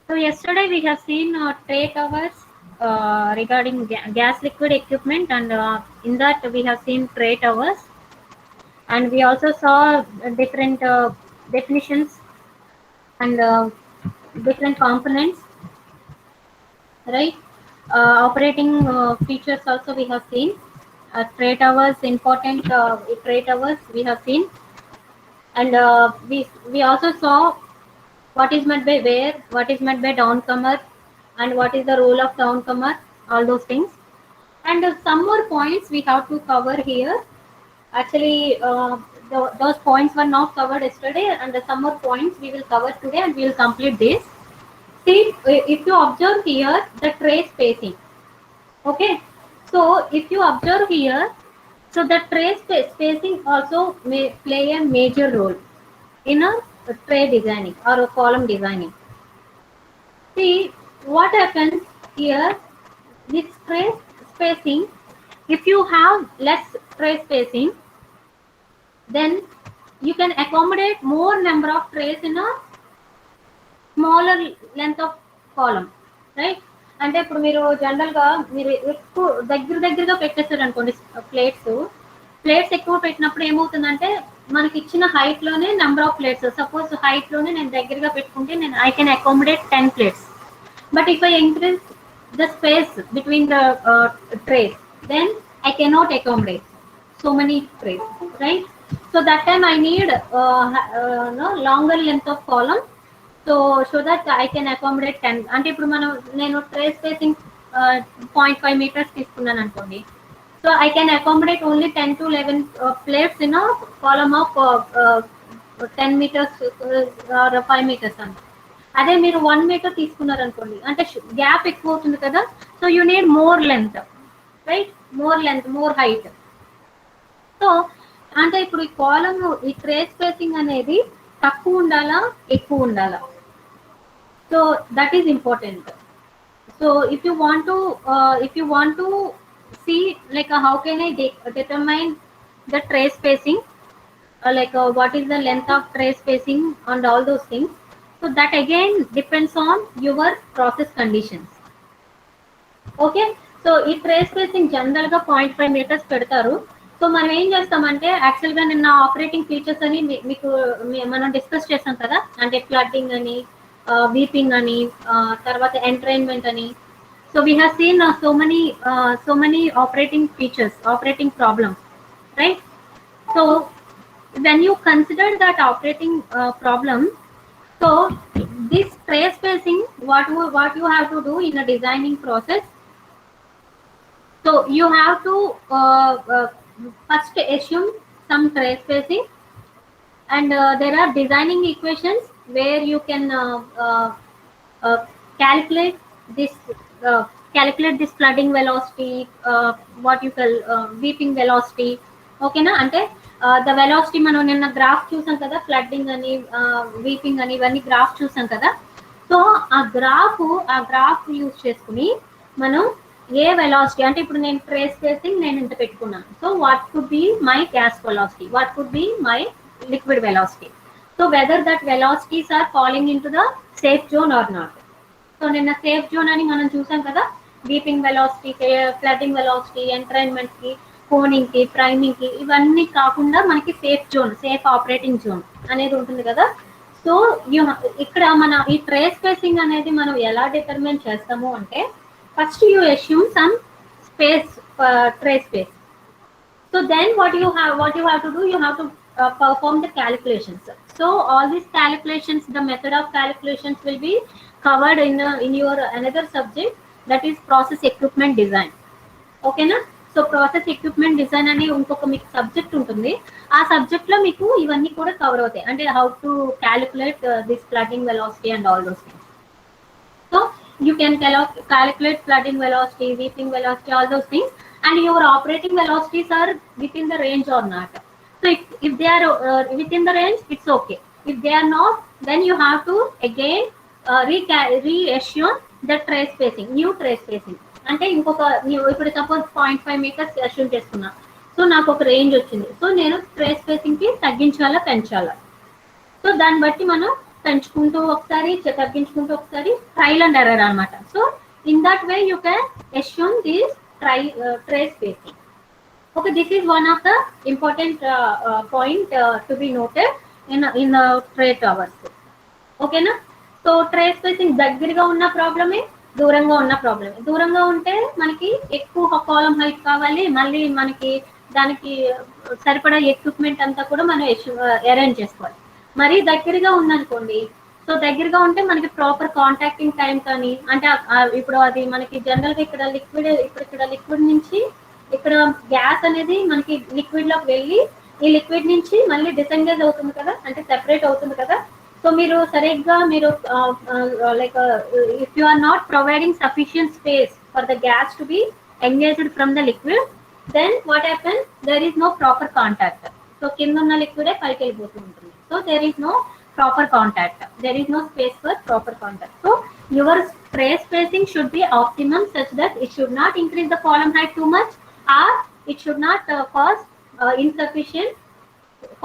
So yesterday we have seen tray towers regarding gas liquid equipment, and in that we have seen tray towers, and we also saw different definitions and different components, right? Operating features also we have seen. Tray towers, important tray towers we have seen, and we also saw what is meant by where, what is meant by downcomer, and what is the role of downcomer, all those things. And some more points we have to cover here. Actually, those points were not covered yesterday, and some more points we will cover today, and we will complete this. See, if you observe here, the tray spacing. Okay, so if you observe here, so the tray spacing also may play a major role in a tray designing or a column designing. See what happens here with tray spacing. If you have less tray spacing, then you can accommodate more number of trays in a smaller length of column, right? అంటే ఇప్పుడు మీరు జనరల్గా మీరు ఎక్కువ దగ్గరగా పెట్టేస్తారు అనుకోండి plates ఎక్కువ పెట్టినప్పుడు ఏమవుతుందంటే మనకి ఇచ్చిన హైట్ లోనే number of plates, suppose height లోనే నేను దగ్గరగా పెట్టుకుంటే నేను I can accommodate 10 plates. But if I increase the space between the trays, then I cannot accommodate so many trays, right? So that time I need no longer length of column, so that I can accommodate 10. అంటే ఇప్పుడు మనం నేను tray spacing 0.5 meters తీసుకున్నాను అనుకోండి, so I can accommodate only 10 to 11 plates in a column of 10 meters or 5 meters అంత. అదే మీరు 1 meter తీసుకున్నారనుకోండి, అంటే గ్యాప్ ఎక్కువ అవుతుంది కదా, so you need more length, right? More length, more height. So అంటే ఇప్పుడు ఈ కాలమ్, ఈ ట్రే స్పేసింగ్ అనేది తక్కువ ఉండాలా, ఎక్కువ ఉండాలా? So that is important. So if you want to see like how can I determine the tray spacing, what is the length of tray spacing and all those things, so that again depends on your process conditions. Okay, so ఈ tray spacing general గా 0.5 meters పెడతారు. So మనం ఏం చేస్తామంటే, actual గా నిన్న operating features అని మీకు మనం డిస్కస్ చేస్తాం కదా, అంటే ఫ్లడ్డింగ్ అని, వీపింగ్ అని, తర్వాత ఎంట్రైన్మెంట్ అని. So we have seen so many operating features, operating problems, right? So when you consider that operating problem, so this tray spacing, what you have to do in a designing process, so you have to first assume some tray spacing, and there are designing equations where you can uh, calculate this uh, flooding velocity, what you call weeping velocity. ఓకేనా? అంటే the velocity మనం నిన్న graph చూసాం కదా, flooding అని, weeping అని, ఇవన్నీ graph చూసాం కదా. సో ఆ గ్రాఫ్ యూజ్ చేసుకుని మనం ఏ వెలాసిటీ, అంటే ఇప్పుడు నేను ట్రే స్పేసింగ్ నేను ఇంత పెట్టుకున్నాను, so what could be my gas velocity, what could be my liquid velocity, so whether that velocities are falling into the safe zone or not. So నిన్న safe zone అని మనం చూసాం కదా, వీపింగ్ వెలాసిటీ, ఫ్లడ్డింగ్ వెలాసిటీ, ఎంట్రైన్మెంట్ కి, కోనింగ్ కి, priming కి, ఇవన్నీ కాకుండా మనకి safe zone, safe operating zone అనేది ఉంటుంది కదా. సో ఇక్కడ మన ఈ ట్రే స్పేసింగ్ అనేది మనం ఎలా డిటర్మిన్ చేస్తాము అంటే, first you assume some space, tray space. So then what you have to do, you have to perform the calculations. So all these calculations, the method of calculations will be covered in your another subject, that is process equipment design. Okay na? So process equipment design అని ఇంకొక మీకు subject ఉంటుంది, ఆ subject లో మీకు ఇవన్నీ కూడా cover అవుతాయి, అంటే how to calculate this flooding velocity and all those things. So you can calculate flooding velocity, weeping velocity, all those things, and your operating velocities are within the range or not. So if they are within the range, it's okay. If they are not, then you have to again reassume the tray spacing, new tray spacing. అంటే ఇంకొక, ఇప్పుడు suppose 0.5 meters assume చేసుకున్నా, so నాకు ఒక range వచ్చింది, so నేను tray spacing కి తగ్గించాలా, పెంచాలా? So దాన్ని బట్టి మనం పెంచుకుంటూ ఒకసారి తగ్గించుకుంటూ ఒకసారి ట్రైల్ అండ్ ఎర్రర్ అనమాట. So in that way you can assume this tray spacing. Okay, this is one of the important point to be noted in the tray towers. ఓకేనా? సో ట్రే స్పేసింగ్ దగ్గరగా ఉన్న ప్రాబ్లమే, దూరంగా ఉన్న ప్రాబ్లమే. దూరంగా ఉంటే మనకి ఎక్కువ కాలం హైట్ కావాలి, మళ్ళీ మనకి దానికి సరిపడా ఎక్విప్మెంట్ అంతా కూడా మనం అరేంజ్ చేసుకోవాలి. మరీ దగ్గరగా ఉందనుకోండి, సో దగ్గరగా ఉంటే మనకి ప్రాపర్ కాంటాక్టింగ్ టైం కానీ, అంటే ఇప్పుడు అది మనకి జనరల్గా ఇక్కడ లిక్విడ్ నుంచి ఇక్కడ గ్యాస్ అనేది మనకి లిక్విడ్ లోకి వెళ్ళి ఈ లిక్విడ్ నుంచి మళ్ళీ డిసెంగేజ్ అవుతుంది కదా, అంటే సెపరేట్ అవుతుంది కదా. సో మీరు సరిగ్గా మీరు like if you are not providing sufficient space for the gas to be engaged from the liquid, then what happen, there is no proper contact. So కింద ఉన్న లిక్విడే పైకి వెళ్ళిపోతూ ఉంటుంది. So there is no proper contact, there is no space for proper contact. So your tray spacing should be optimum such that it should not increase the column height too much, or it should not cause insufficient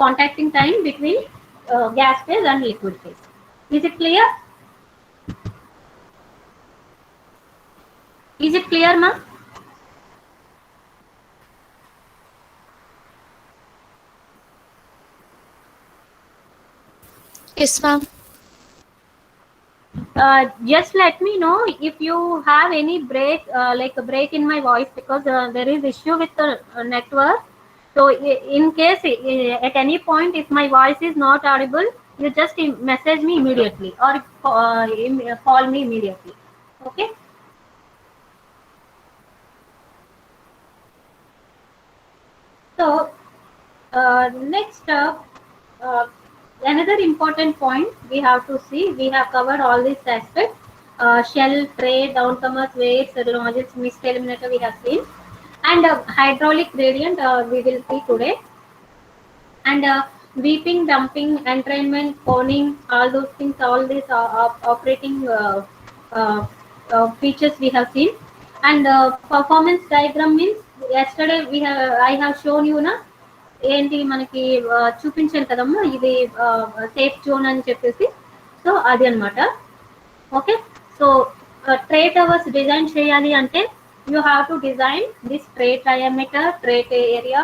contacting time between gas phase and liquid phase. Is it clear? Is it clear, ma'am? Yes, ma'am. Just let me know if you have any break, like a break in my voice, because there is issue with the network. So in case at any point if my voice is not audible, you just message me immediately or call me immediately. Okay. So next up, another important point we have to see, we have covered all these aspects, shell, tray, downcomers, weights, nozzles, mist eliminator we have seen, and hydraulic gradient we will see today, and weeping, dumping, entrainment, coning, all those things, all these operating features we have seen. And performance diagram means yesterday I have shown you na ఏంటి మనకి చూపించాను కదమ్మా, ఇది safe zone అని చెప్పేసి. So అది అనమాట. Okay, so tray towers design చేయాలి అంటే you have to design this tray diameter, tray area,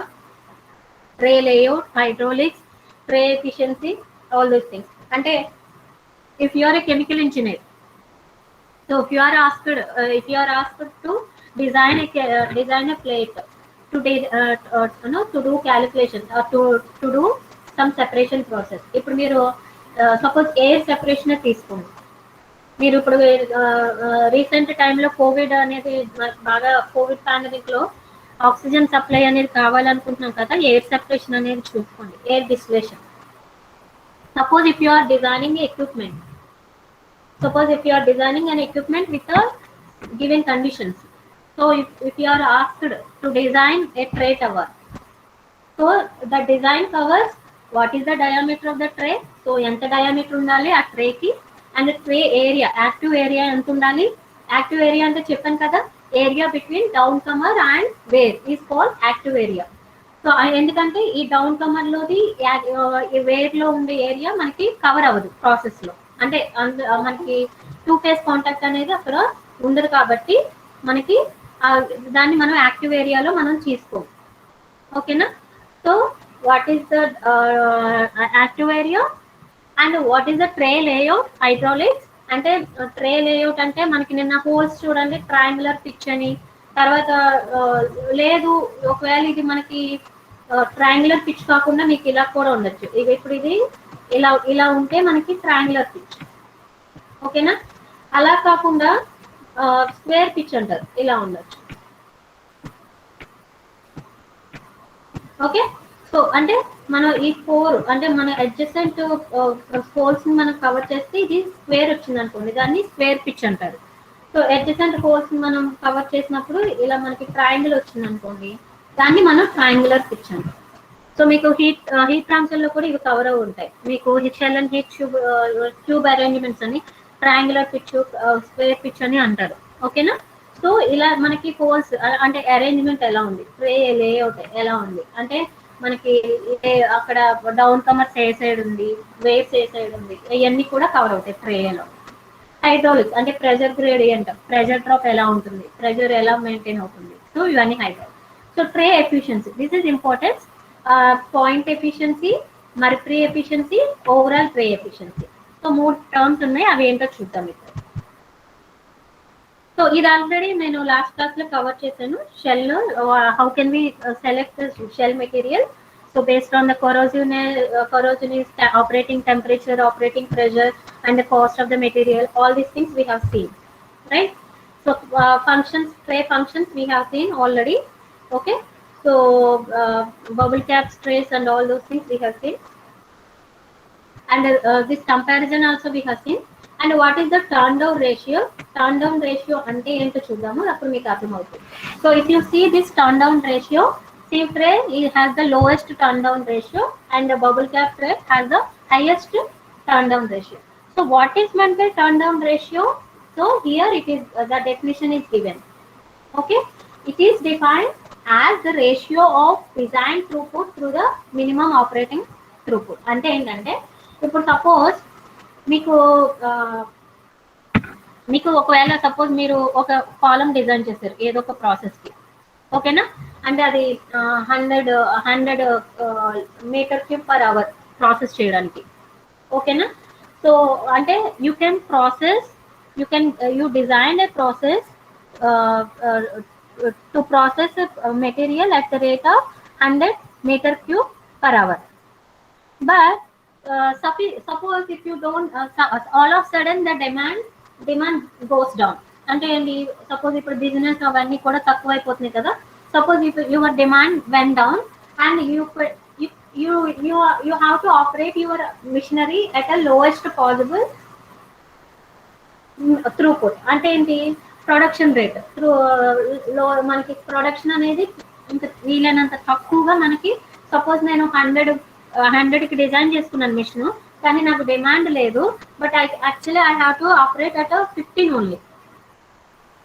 tray layout, hydraulics, tray efficiency, all these things. అంటే if you are a chemical engineer, so if you are asked to design a plate, to do calculations or to do some separation process. ఇప్పుడు మీరు suppose air separation తీసుకోండి. మీరు ఇప్పుడు recent టైంలో Covid అనేది బాగా, Covid pandemic లో oxygen supply అనేది కావాలనుకుంటున్నాం కదా, ఎయిర్ సెపరేషన్ అనేది చూసుకోండి, air distillation. Suppose if you are designing equipment, with a given conditions. So if you are asked to design a tray tower, so the design covers what is the diameter of the tray, so enta diameter undali aa tray ki, and the tray area, active area enta undali. Active area ante cheppanu kada, area between downcomer and weir is called active area. So ఎందుకంటే ఈ down comer లోది ఈ wear లో ఉండే area మనకి cover అవ్వదు process లో, అంటే మనకి 2 phase కాంటాక్ట్ అనేది అక్కడ ఉండదు కాబట్టి మనకి దాన్ని మనం యాక్టివ్ ఏరియాలో మనం తీసుకోం. ఓకేనా? So what is the active area and what is the tray layout, hydraulics. అంటే ట్రే లేఅవుట్ అంటే మనకి నిన్న హోల్స్ చూడండి, ట్రయాంగులర్ పిచ్ అని. తర్వాత లేదు, ఒకవేళ ఇది మనకి ట్రయాంగులర్ పిచ్ కాకుండా మీకు ఇలా కూడా ఉండొచ్చు. ఇప్పుడు ఇది ఇలా ఉంటే మనకి ట్రయాంగులర్ పిచ్. ఓకేనా? అలా కాకుండా స్క్వేర్ పిచ్ అంటారు, ఇలా ఉండొచ్చు. ఓకే, సో అంటే మనం ఈ 4 అంటే మన అడ్జసెంట్ హోల్స్ ని మనం కవర్ చేస్తే ఇది స్క్వేర్ వచ్చింది అనుకోండి, దాన్ని స్క్వేర్ పిచ్ అంటారు. సో అడ్జసెంట్ హోల్స్ ని మనం కవర్ చేసినప్పుడు ఇలా మనకి ట్రయాంగిల్ వచ్చింది అనుకోండి, దాన్ని మనం ట్రయాంగులర్ పిచ్ అంటాం. సో మీకు హీట్ ట్రాన్స్ఫర్ లో కూడా ఇవి కవర్ అవి ఉంటాయి. మీకు shell and heat tube arrangements అని ట్రయాంగులర్ పిచ్, స్క్వేర్ పిచ్ అని అంటారు. ఓకేనా? సో ఇలా మనకి హోల్స్ అంటే అరేంజ్మెంట్ ఎలా ఉంది, ట్రే లేఅవుట్ ఎలా ఉంది, అంటే మనకి అక్కడ డౌన్ కమర్స్ ఏ సైడ్ ఉంది, వేవ్స్ ఏ సైడ్ ఉంది, ఇవన్నీ కూడా కవర్ అవుతాయి ట్రేలో. హైడ్రాలిక్ అంటే ప్రెజర్ గ్రేడియంట్, ప్రెజర్ డ్రాప్ ఎలా ఉంటుంది, ప్రెజర్ ఎలా మెయింటైన్ అవుతుంది, సో ఇవన్నీ hydraulic. So tray efficiency, this is important. Point efficiency, Murphree efficiency, overall tray efficiency. So 3 terms ఉన్నాయి, అవి ఏంటో చూద్దాం ఇక్కడ. సో ఇది ఆల్రెడీ నేను లాస్ట్ క్లాస్ లో కవర్ చేశాను. Shell, how can we select shell material. So based on the corrosion, operating temperature, operating pressure, and the cost of the material, all these things we have seen, right? So functions, tray functions we have seen already. Okay, so bubble caps, trays, and all those things we have seen, and this comparison also we have seen. And what is the turn down ratio? Turn down ratio ante ento chuddaamu, appudu meeku ardham avutundi. So if you see this turn down ratio, sieve tray it has the lowest turn down ratio, and the bubble cap tray has the highest turn down ratio. So what is meant by turn down ratio? So here it is, the definition is given. Okay, it is defined as the ratio of design throughput through the minimum operating throughput. Ante entante, ఇప్పుడు suppose మీకు ఒకవేళ suppose మీరు ఒక కాలం design చేశారు ఏదో ఒక ప్రాసెస్కి, ఓకేనా, అంటే అది 100 metre cube per hour process చేయడానికి, ఓకేనా. సో అంటే you design a process to process material at the rate of 100 metre cube per hour. But suppose if you don't, all of sudden the demand goes down. అంటే ఏంటి, suppose ఇప్పుడు business అవన్నీ కూడా తక్కువ అయిపోతున్నాయి కదా. Suppose if your demand went down and you have to operate your machinery at a lowest possible throughput. అంటే ఏంటి, ప్రొడక్షన్ రేట్ మనకి ప్రొడక్షన్ అనేది ఇంకా వీలైనంత తక్కువగా మనకి. సపోజ్ నేను 100కి డిజైన్ చేసుకున్నాను మిషన్, కానీ నాకు డిమాండ్ లేదు, but actually I have to operate at 15 only.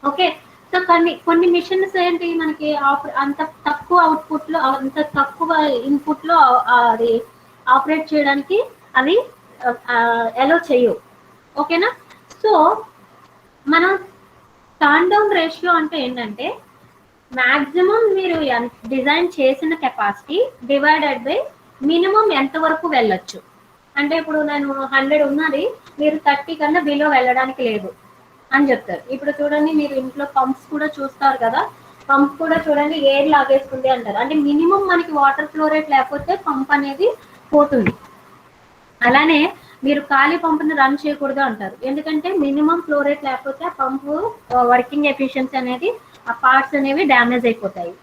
Okay, so కొన్ని మిషన్స్ ఏంటి మనకి అంత తక్కువ అవుట్పుట్లో, అంత తక్కువ ఇన్పుట్లో అది ఆపరేట్ చేయడానికి అవి అలో చేయవు, ఓకేనా. సో మనం టర్న్ డౌన్ రేషియో అంటే ఏంటంటే మ్యాక్సిమం మీరు డిజైన్ చేసిన కెపాసిటీ డివైడెడ్ బై మినిమం ఎంత వరకు వెళ్ళొచ్చు. అంటే ఇప్పుడు నేను 100 ఉన్నది, మీరు 30 కన్నా బిలో వెళ్ళడానికి లేదు అని చెప్తారు. ఇప్పుడు చూడండి, మీరు ఇంట్లో పంప్స్ కూడా చూస్తారు కదా, పంప్ కూడా చూడండి ఎయిర్ లాగేస్తుంది అంటారు. అంటే మినిమం మనకి వాటర్ ఫ్లో రేట్ లేకపోతే పంప్ అనేది పోతుంది. అలానే మీరు ఖాళీ పంపుని రన్ చేయకూడదు అంటారు, ఎందుకంటే మినిమం ఫ్లో రేట్ లేకపోతే ఆ పంపు వర్కింగ్ ఎఫిషియన్సీ అనేది, ఆ పార్ట్స్ అనేవి డ్యామేజ్ అయిపోతాయి.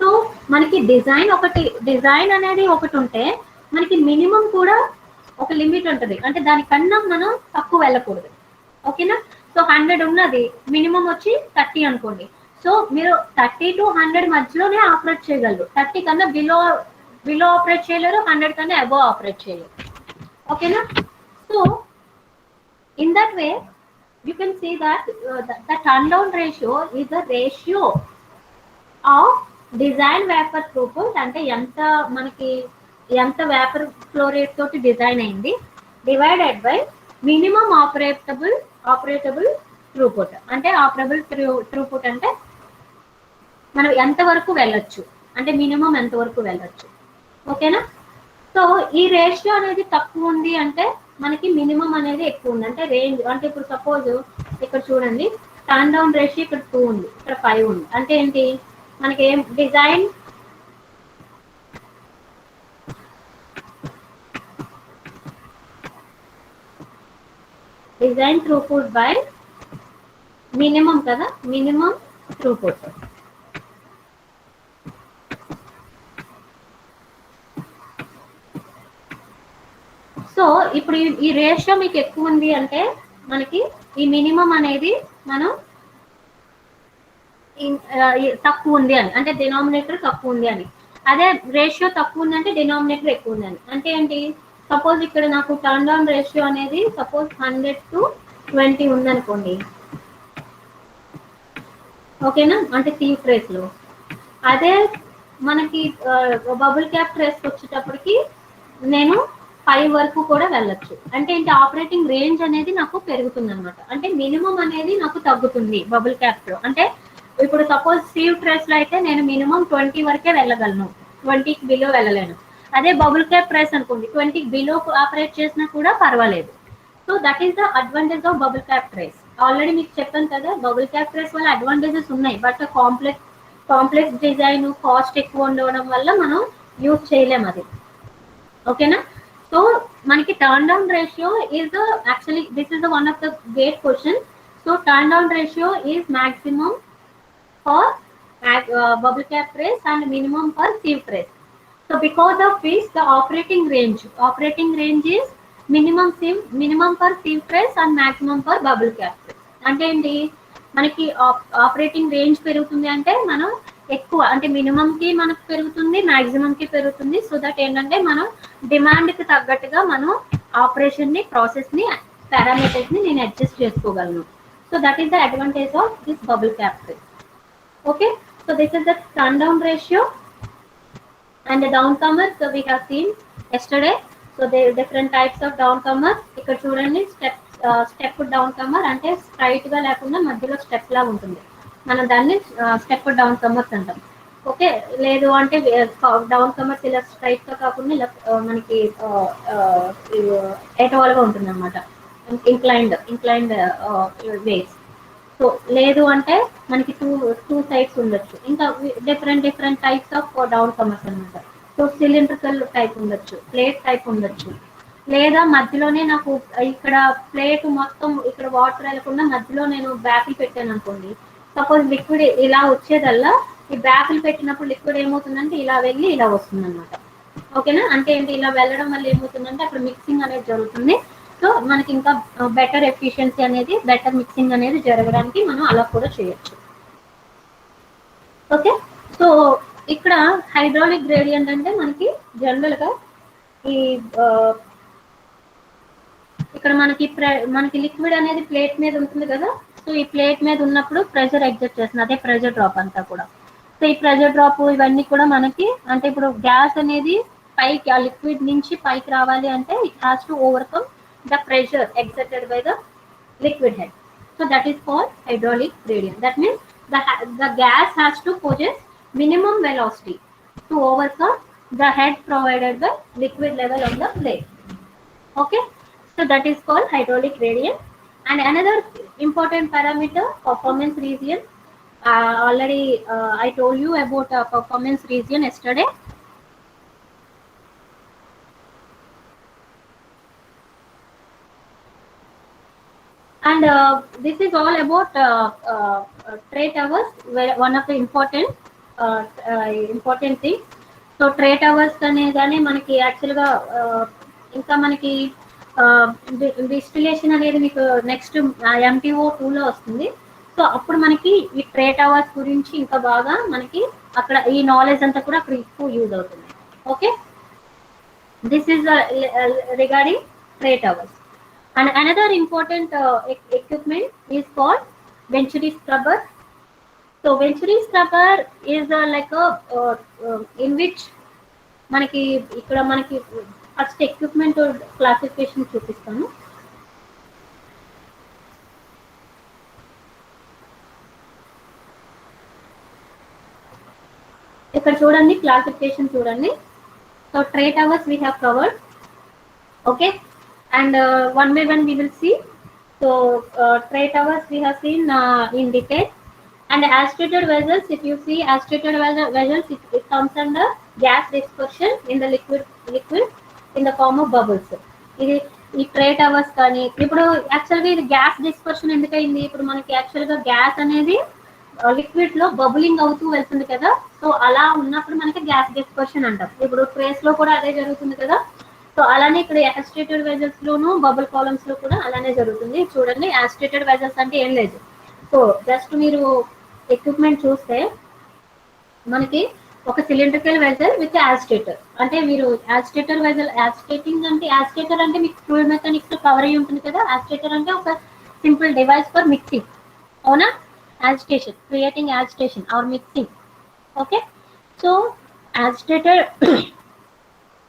సో మనకి డిజైన్ అనేది ఒకటి ఉంటే మనకి మినిమం కూడా ఒక లిమిట్ ఉంటుంది, అంటే దానికన్నా మనం తక్కువ వెళ్ళకూడదు, ఓకేనా. సో 100 ఉన్నది, మినిమం వచ్చి 30 అనుకోండి. సో మీరు 30 to 100 మధ్యలోనే ఆపరేట్ చేయగలరు. 30 కన్నా బిలో ఆపరేట్ చేయలేరు, 100 కన్నా అబోవ్ ఆపరేట్ చేయలేరు, ఓకేనా. So in that way you can see that the turn down ratio is the ratio of design vapor throughput, అంటే ఎంత వేపర్ ఫ్లో రేట్ తోటి డిజైన్ అయింది, డివైడెడ్ బై మినిమం ఆపరేటబుల్ త్రూపుట్. అంటే operable throughput అంటే మనం ఎంతవరకు వెళ్ళొచ్చు, అంటే మినిమం ఎంతవరకు వెళ్ళొచ్చు, ఓకేనా. సో ఈ రేషియో అనేది తక్కువ ఉంది అంటే మనకి మినిమం అనేది ఎక్కువ ఉంది, అంటే రేంజ్. అంటే ఇప్పుడు సపోజ్ ఇక్కడ చూడండి, టర్న్ డౌన్ రేషియో ఇక్కడ 2 ఉంది, ఇక్కడ 5 ఉంది. అంటే ఏంటి, మనకి ఏం డిజైన్ త్రూపుట్ బై మినిమం కదా, మినిమం త్రూపుట్. సో ఇప్పుడు ఈ రేషియో మీకు ఎక్కువ ఉంది అంటే మనకి ఈ మినిమం అనేది మనం తక్కువ ఉంది అని, అంటే డినామినేటర్ తక్కువ ఉంది అని. అదే రేషియో తక్కువ ఉందంటే డినామినేటర్ ఎక్కువ ఉందని. అంటే ఏంటి, సపోజ్ ఇక్కడ నాకు టర్న్ డౌన్ రేషియో అనేది సపోజ్ 100 to 20 ఉందనుకోండి, ఓకేనా, అంటే సీ ట్రేస్ లో. అదే మనకి బబుల్ క్యాప్ ట్రేస్ వచ్చేటప్పటికి నేను 5 వరకు కూడా వెళ్ళొచ్చు. అంటే ఏంటి, ఆపరేటింగ్ రేంజ్ అనేది నాకు పెరుగుతుంది అనమాట. అంటే మినిమం అనేది నాకు తగ్గుతుంది బబుల్ క్యాప్ లో. అంటే ఇప్పుడు సపోజ్ సీవ్ ట్రేస్ లో అయితే నేను మినిమం 20 వరకే వెళ్ళగలను, 20కి బిలో వెళ్ళలేను. అదే బబుల్ క్యాప్ ట్రేస్ అనుకోండి, 20కి బిలో ఆపరేట్ చేసినా కూడా పర్వాలేదు. So that is the advantage of bubble cap trace. Already మీకు చెప్పాను కదా, బబుల్ క్యాప్ ట్రేస్ వల్ల అడ్వాంటేజెస్ ఉన్నాయి, బట్ కాంప్లెక్స్ డిజైన్, కాస్ట్ ఎక్కువ ఉండడం వల్ల మనం యూజ్ చేయలేము అది. ఓకేనా? సో మనకి turn down ratio is actually this is one of the great question. So turn down ratio is maximum for bubble cap trace and minimum for sieve trace. So because of this, the operating range is minimum for sieve trace and maximum for bubble cap trace. అంటే ఏంటి, మనకి operating range పెరుగుతుంది అంటే మనం ఎక్కువ, అంటే minimum కి మనకు పెరుగుతుంది, మాక్సిమం కి పెరుగుతుంది. సో దట్ ఏంటంటే మనం డిమాండ్ కి తగ్గట్టుగా మనం ఆపరేషన్ ని, ప్రాసెస్ ని, పారామీటర్స్ ని నేను అడ్జస్ట్ చేసుకోగలను. So that is the advantage of this bubble cap trace. Okay, so this is the turn down ratio and the downcomers. So we have seen yesterday. So there are different types of downcomers. ఇక్కడ చూడండి, step డౌన్కమర్ అంటే straight గా లేకుండా మధ్యలో step లా ఉంటుంది, మనం దాన్ని step down comers అంటాం. ఓకే, లేదు అంటే డౌన్ కమర్స్ ఇలా స్ట్రైట్ గా కాకుండా ఇలా మనకి ఏటవాలుగా ఉంటుంది అనమాట, ఇంక్లైన్డ్ వేస్. సో లేదు అంటే మనకి టూ సైడ్స్ ఉండొచ్చు. ఇంకా different types of down comers అనమాట. సో సిలిండ్రికల్ టైప్ ఉండొచ్చు, ప్లేట్ టైప్ ఉండొచ్చు, లేదా మధ్యలోనే నాకు ఇక్కడ ప్లేట్ మొత్తం ఇక్కడ వాటర్ వెళ్ళకుండా మధ్యలో నేను బ్యాకులు పెట్టాను అనుకోండి. సపోజ్ లిక్విడ్ ఇలా వచ్చేదల్లా ఈ బ్యాకులు పెట్టినప్పుడు లిక్విడ్ ఏమవుతుందంటే ఇలా వెళ్ళి ఇలా వస్తుంది అనమాట. ఓకేనా? అంటే ఏంటి, ఇలా వెళ్ళడం వల్ల ఏమవుతుందంటే అక్కడ మిక్సింగ్ అనేది జరుగుతుంది. సో మనకి ఇంకా బెటర్ ఎఫిషియన్సీ అనేది, బెటర్ మిక్సింగ్ అనేది జరగడానికి మనం అలా కూడా చేయొచ్చు. ఓకే, సో ఇక్కడ హైడ్రాలిక్ గ్రేడియంట్ అంటే మనకి జనరల్ గా ఈ ఇక్కడ మనకి లిక్విడ్ అనేది ప్లేట్ మీద ఉంటుంది కదా. సో ఈ ప్లేట్ మీద ఉన్నప్పుడు ప్రెషర్ ఎగ్జర్ట్ చేస్తుంది, అదే ప్రెషర్ డ్రాప్ అంతా కూడా. సో ఈ ప్రెషర్ డ్రాప్ ఇవన్నీ కూడా మనకి, అంటే ఇప్పుడు గ్యాస్ అనేది పైకి ఆ లిక్విడ్ నుంచి పైకి రావాలి అంటే it has to overcome the pressure exerted by the liquid head. So that is called hydraulic gradient. That means the gas has to possess minimum velocity to overcome the head provided by liquid level on the plate. Okay, so that is called hydraulic gradient. And another important parameter, performance region. Already I told you about performance region yesterday. And this is all about tray towers, one of the important thing. So tray towers అనేదాన్ని మనకి యాక్చువల్గా ఇంకా మనకి distillation అనేది మీకు next MTO 2లో వస్తుంది. So అప్పుడు మనకి ఈ ట్రే టవర్స్ గురించి ఇంకా బాగా మనకి అక్కడ ఈ నాలెడ్జ్ అంతా కూడా అక్కడ ఎక్కువ యూజ్ అవుతుంది. Okay, this is regarding tray towers. And another important equipment is called Venturi scrubber. So Venturi scrubber is like a in which మనకి ఇక్కడ మనకి ఫస్ట్ ఎక్విప్మెంట్ క్లాసిఫికేషన్ చూపిస్తాను. ఇక్కడ చూడండి, క్లాసిఫికేషన్ చూడండి. So tray towers we have covered. Okay, and one by one we will see. So tray towers we have seen in detail. And agitated vessels, if you see agitated vessels, it comes under gas dispersion in the liquid in the form of bubbles. ఇది ఈ tray towers కానీ ఇప్పుడు యాక్చువల్గా ఇది gas dispersion ఎందుకైంది, ఇప్పుడు మనకి యాక్చువల్గా gas అనేది లిక్విడ్ లో బబులింగ్ అవుతూ వెళ్తుంది కదా. సో అలా ఉన్నప్పుడు మనకి గ్యాస్ డిస్పర్షన్ అంటాం. ఇప్పుడు ట్రేస్ లో కూడా అదే జరుగుతుంది కదా. సో అలానే ఇక్కడ యాజిటేటెడ్ వెజల్స్ లోను బబుల్ కాలమ్స్ లో కూడా అలానే జరుగుతుంది. చూడండి, యాజిటేటెడ్ వెజల్స్ అంటే ఏం లేదు. సో జస్ట్ మీరు ఎక్విప్మెంట్ చూస్తే మనకి ఒక సిలిండ్రికల్ వెజల్ విత్ యాజిటేటర్, అంటే మీరు యాజిటేటర్ వెజల్, యాజిటేటింగ్ అంటే యాజిటేటర్ అంటే మీకు ఫ్లూయిడ్ మెకానిక్స్ లో కవర్ అయ్యి ఉంటుంది కదా. యాజిటేటర్ అంటే ఒక సింపుల్ డివైస్ ఫర్ మిక్సింగ్, అవునా? Agitation, creating agitation or mixing. Okay, so Agitated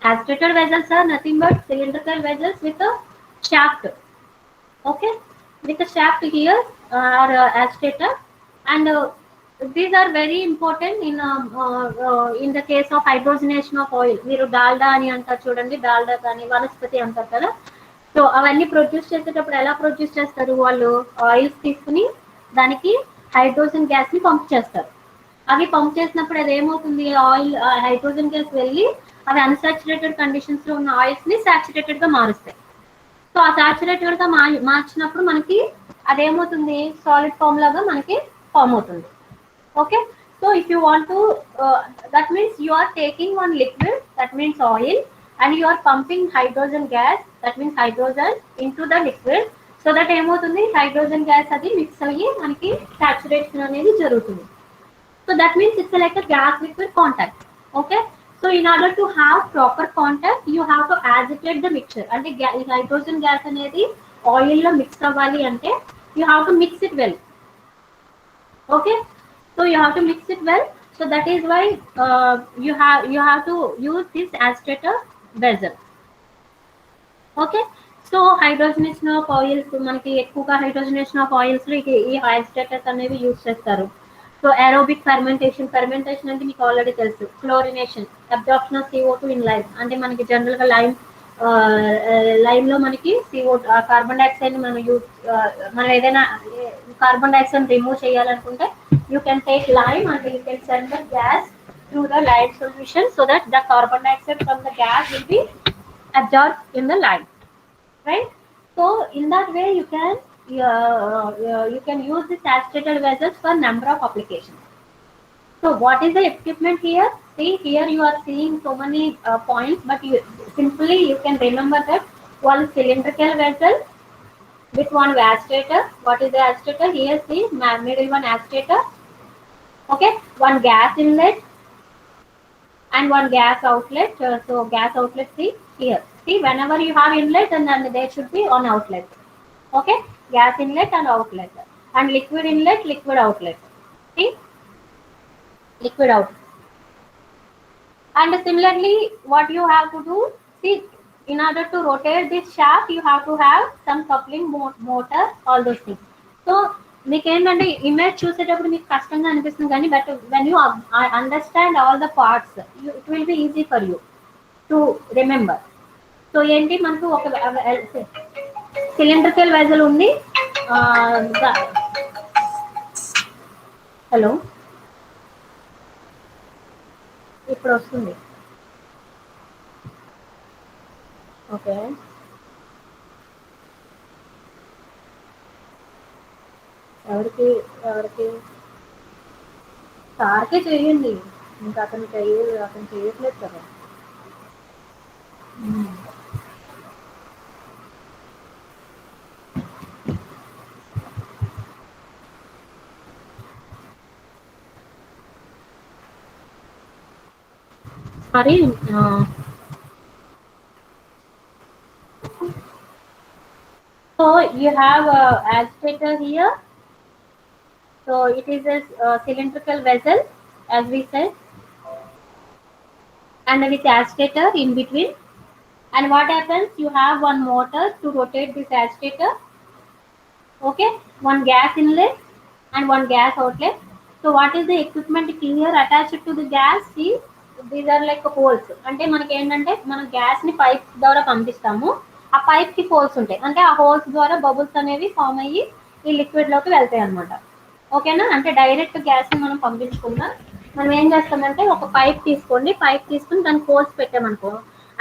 agitated vessels are nothing but cylindrical vessels with a shaft. Okay, with a shaft here are agitator, and these are very important in the case of hydrogenation of oil. మీరు డాల్డా అని అంటారు చూడండి, డాల్డా కానీ వనస్పతి అంటారు కదా. So అవన్నీ produce చేసేటప్పుడు ఎలా ప్రొడ్యూస్ చేస్తారు, వాళ్ళు ఆయిల్స్ తీసుకుని దానికి హైడ్రోజన్ గ్యాస్ ని పంప్ చేస్తారు. అవి పంప్ చేసినప్పుడు అది ఏమవుతుంది, ఆయిల్ హైడ్రోజన్ గ్యాస్ వెళ్ళి అవి అన్సాచురేటెడ్ కండిషన్స్ లో ఉన్న ఆయిల్స్ ని సాచురేటెడ్ గా మారుస్తాయి. సో ఆ సాచురేటెడ్ గా మార్చినప్పుడు మనకి అదేమవుతుంది, సాలిడ్ ఫామ్ లాగా మనకి ఫామ్ అవుతుంది. Okay, so if you want to, that means you are taking one liquid, that means oil, and you are pumping hydrogen gas, that means hydrogen in to the liquid. So that ఏమవుతుంది, hydrogen gas అది mix అయ్యి మనకి saturation అనేది జరుగుతుంది. So that means it's like a gas liquid contact. Okay, so in order to have proper contact, you have to agitate the mixture. అంటే hydrogen gas అనేది oil లో mix అవ్వాలి అంటే you have to mix it well. Okay, so you have to mix it well. So that is why you have to use this agitator vessel. Okay, so hydrogenation of oils, మనకి ఎక్కువగా hydrogenation of oils లో ఈ agitators అనేవి use చేస్తారు. So aerobic fermentation అంటే మీకు already తెలుసు. Chlorination, absorption of CO2 in lime, అంటే మనకి జనరల్ గా లైమ్ లో మనకి CO2 కార్బన్ డైఆక్సైడ్ ని మనం ఏదైనా కార్బన్ డైఆక్సైడ్ రిమూవ్ చేయాలనుకుంటే you can take lime and you can send the gas through the lime solution, so that the carbon dioxide from the gas will be absorbed in the lime, right? So in that way you can use this agitated vessels for number of applications. So what is the equipment here? See, here you are seeing so many points, but you can remember that one cylindrical vessel with one agitator. What is the agitator? Here see, middle one agitator. Okay, one gas inlet and one gas outlet. So gas outlet, see here. See, whenever you have inlet, and then there should be one outlet. Okay, gas inlet and outlet, and liquid inlet, liquid outlet. See, liquid out. And similarly, what you have to do, see, in order to rotate this shaft, you have to have some coupling motor, all those things. So మీకు ఏంటంటే image చూసేటప్పుడు మీకు కష్టంగా అనిపిస్తుంది, కానీ but when you understand all the parts it will be easy for you to remember. So ఏంటి, మనకు ఒక సిలిండ్రికల్ వెజల్ ఉంది. హలో, ఇప్పుడు వస్తుంది. ఓకే, ఎవరికి సార్కే చెయ్యండి, ఇంకా అతను చేయట్లేదు కదా. Sorry, so you have a agitator here. So it is a cylindrical vessel, as we said, and with agitator in between. And what happens, you have one motor to rotate this agitator. Okay, one gas inlet and one gas outlet. So what is the equipment here attached to the gas? See, these are like holes. అంటే మనకి ఏంటంటే మనం gas ని pipe ద్వారా పంపిస్తాము, ఆ pipe కి holes ఉంటాయి, అంటే ఆ హోల్స్ ద్వారా బబుల్స్ అనేవి ఫామ్ అయ్యి ఈ లిక్విడ్ లోకి వెళ్తాయి అనమాట. ఓకేనా, అంటే డైరెక్ట్ గ్యాస్ ని మనం పంపించకుండా మనం ఏం చేస్తామంటే ఒక పైప్ తీసుకుని దానికి హోల్స్ పెట్టామనుకో,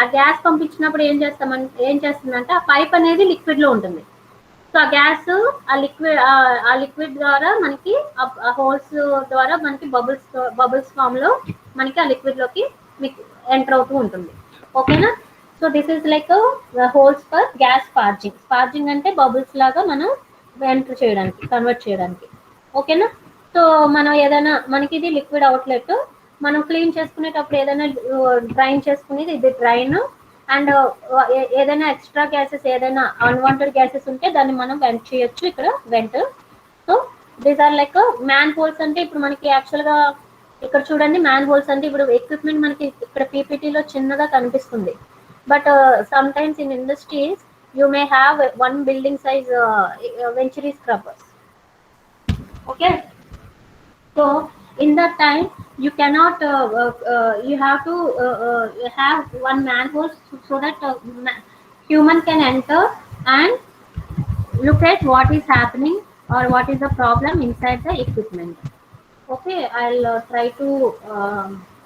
ఆ గ్యాస్ పంపించినప్పుడు ఏం చేస్తుందంటే ఆ పైప్ అనేది లిక్విడ్ లో ఉంటుంది. సో ఆ గ్యాస్ ఆ లిక్విడ్ ద్వారా మనకి ఆ హోల్స్ ద్వారా మనకి బబుల్స్ ఫామ్ లో మనకి ఆ లిక్విడ్ లోకి ఎంటర్ అవుతూ ఉంటుంది. ఓకేనా, so this is like holes for gas sparging అంటే బబుల్స్ లాగా మనం ఎంటర్ చేయడానికి, కన్వర్ట్ చేయడానికి. ఓకేనా, సో మనం ఏదైనా, మనకి ఇది లిక్విడ్ అవుట్లెట్, మనం క్లీన్ చేసుకునేటప్పుడు ఏదైనా డ్రైన్ చేసుకునేది ఇది డ్రైన్, అండ్ ఏదైనా ఎక్స్ట్రా గ్యాసెస్, ఏదైనా అన్వాంటెడ్ గ్యాసెస్ ఉంటే దాన్ని మనం వెంట్ చేయొచ్చు ఇక్కడ, vent. So these are like manhole. అంటే ఇప్పుడు మనకి యాక్చువల్గా ఇక్కడ చూడండి మ్యాన్ హోల్స్ అంటే ఇప్పుడు ఎక్విప్మెంట్ మనకి ఇక్కడ పీపీటీలో చిన్నగా కనిపిస్తుంది. But sometimes in industries you may have one building size venturi scrubbers. Okay, so in that time you cannot you have to have one manhole so that human can enter and look at what is happening or what is the problem inside the equipment. Okay, I'll try to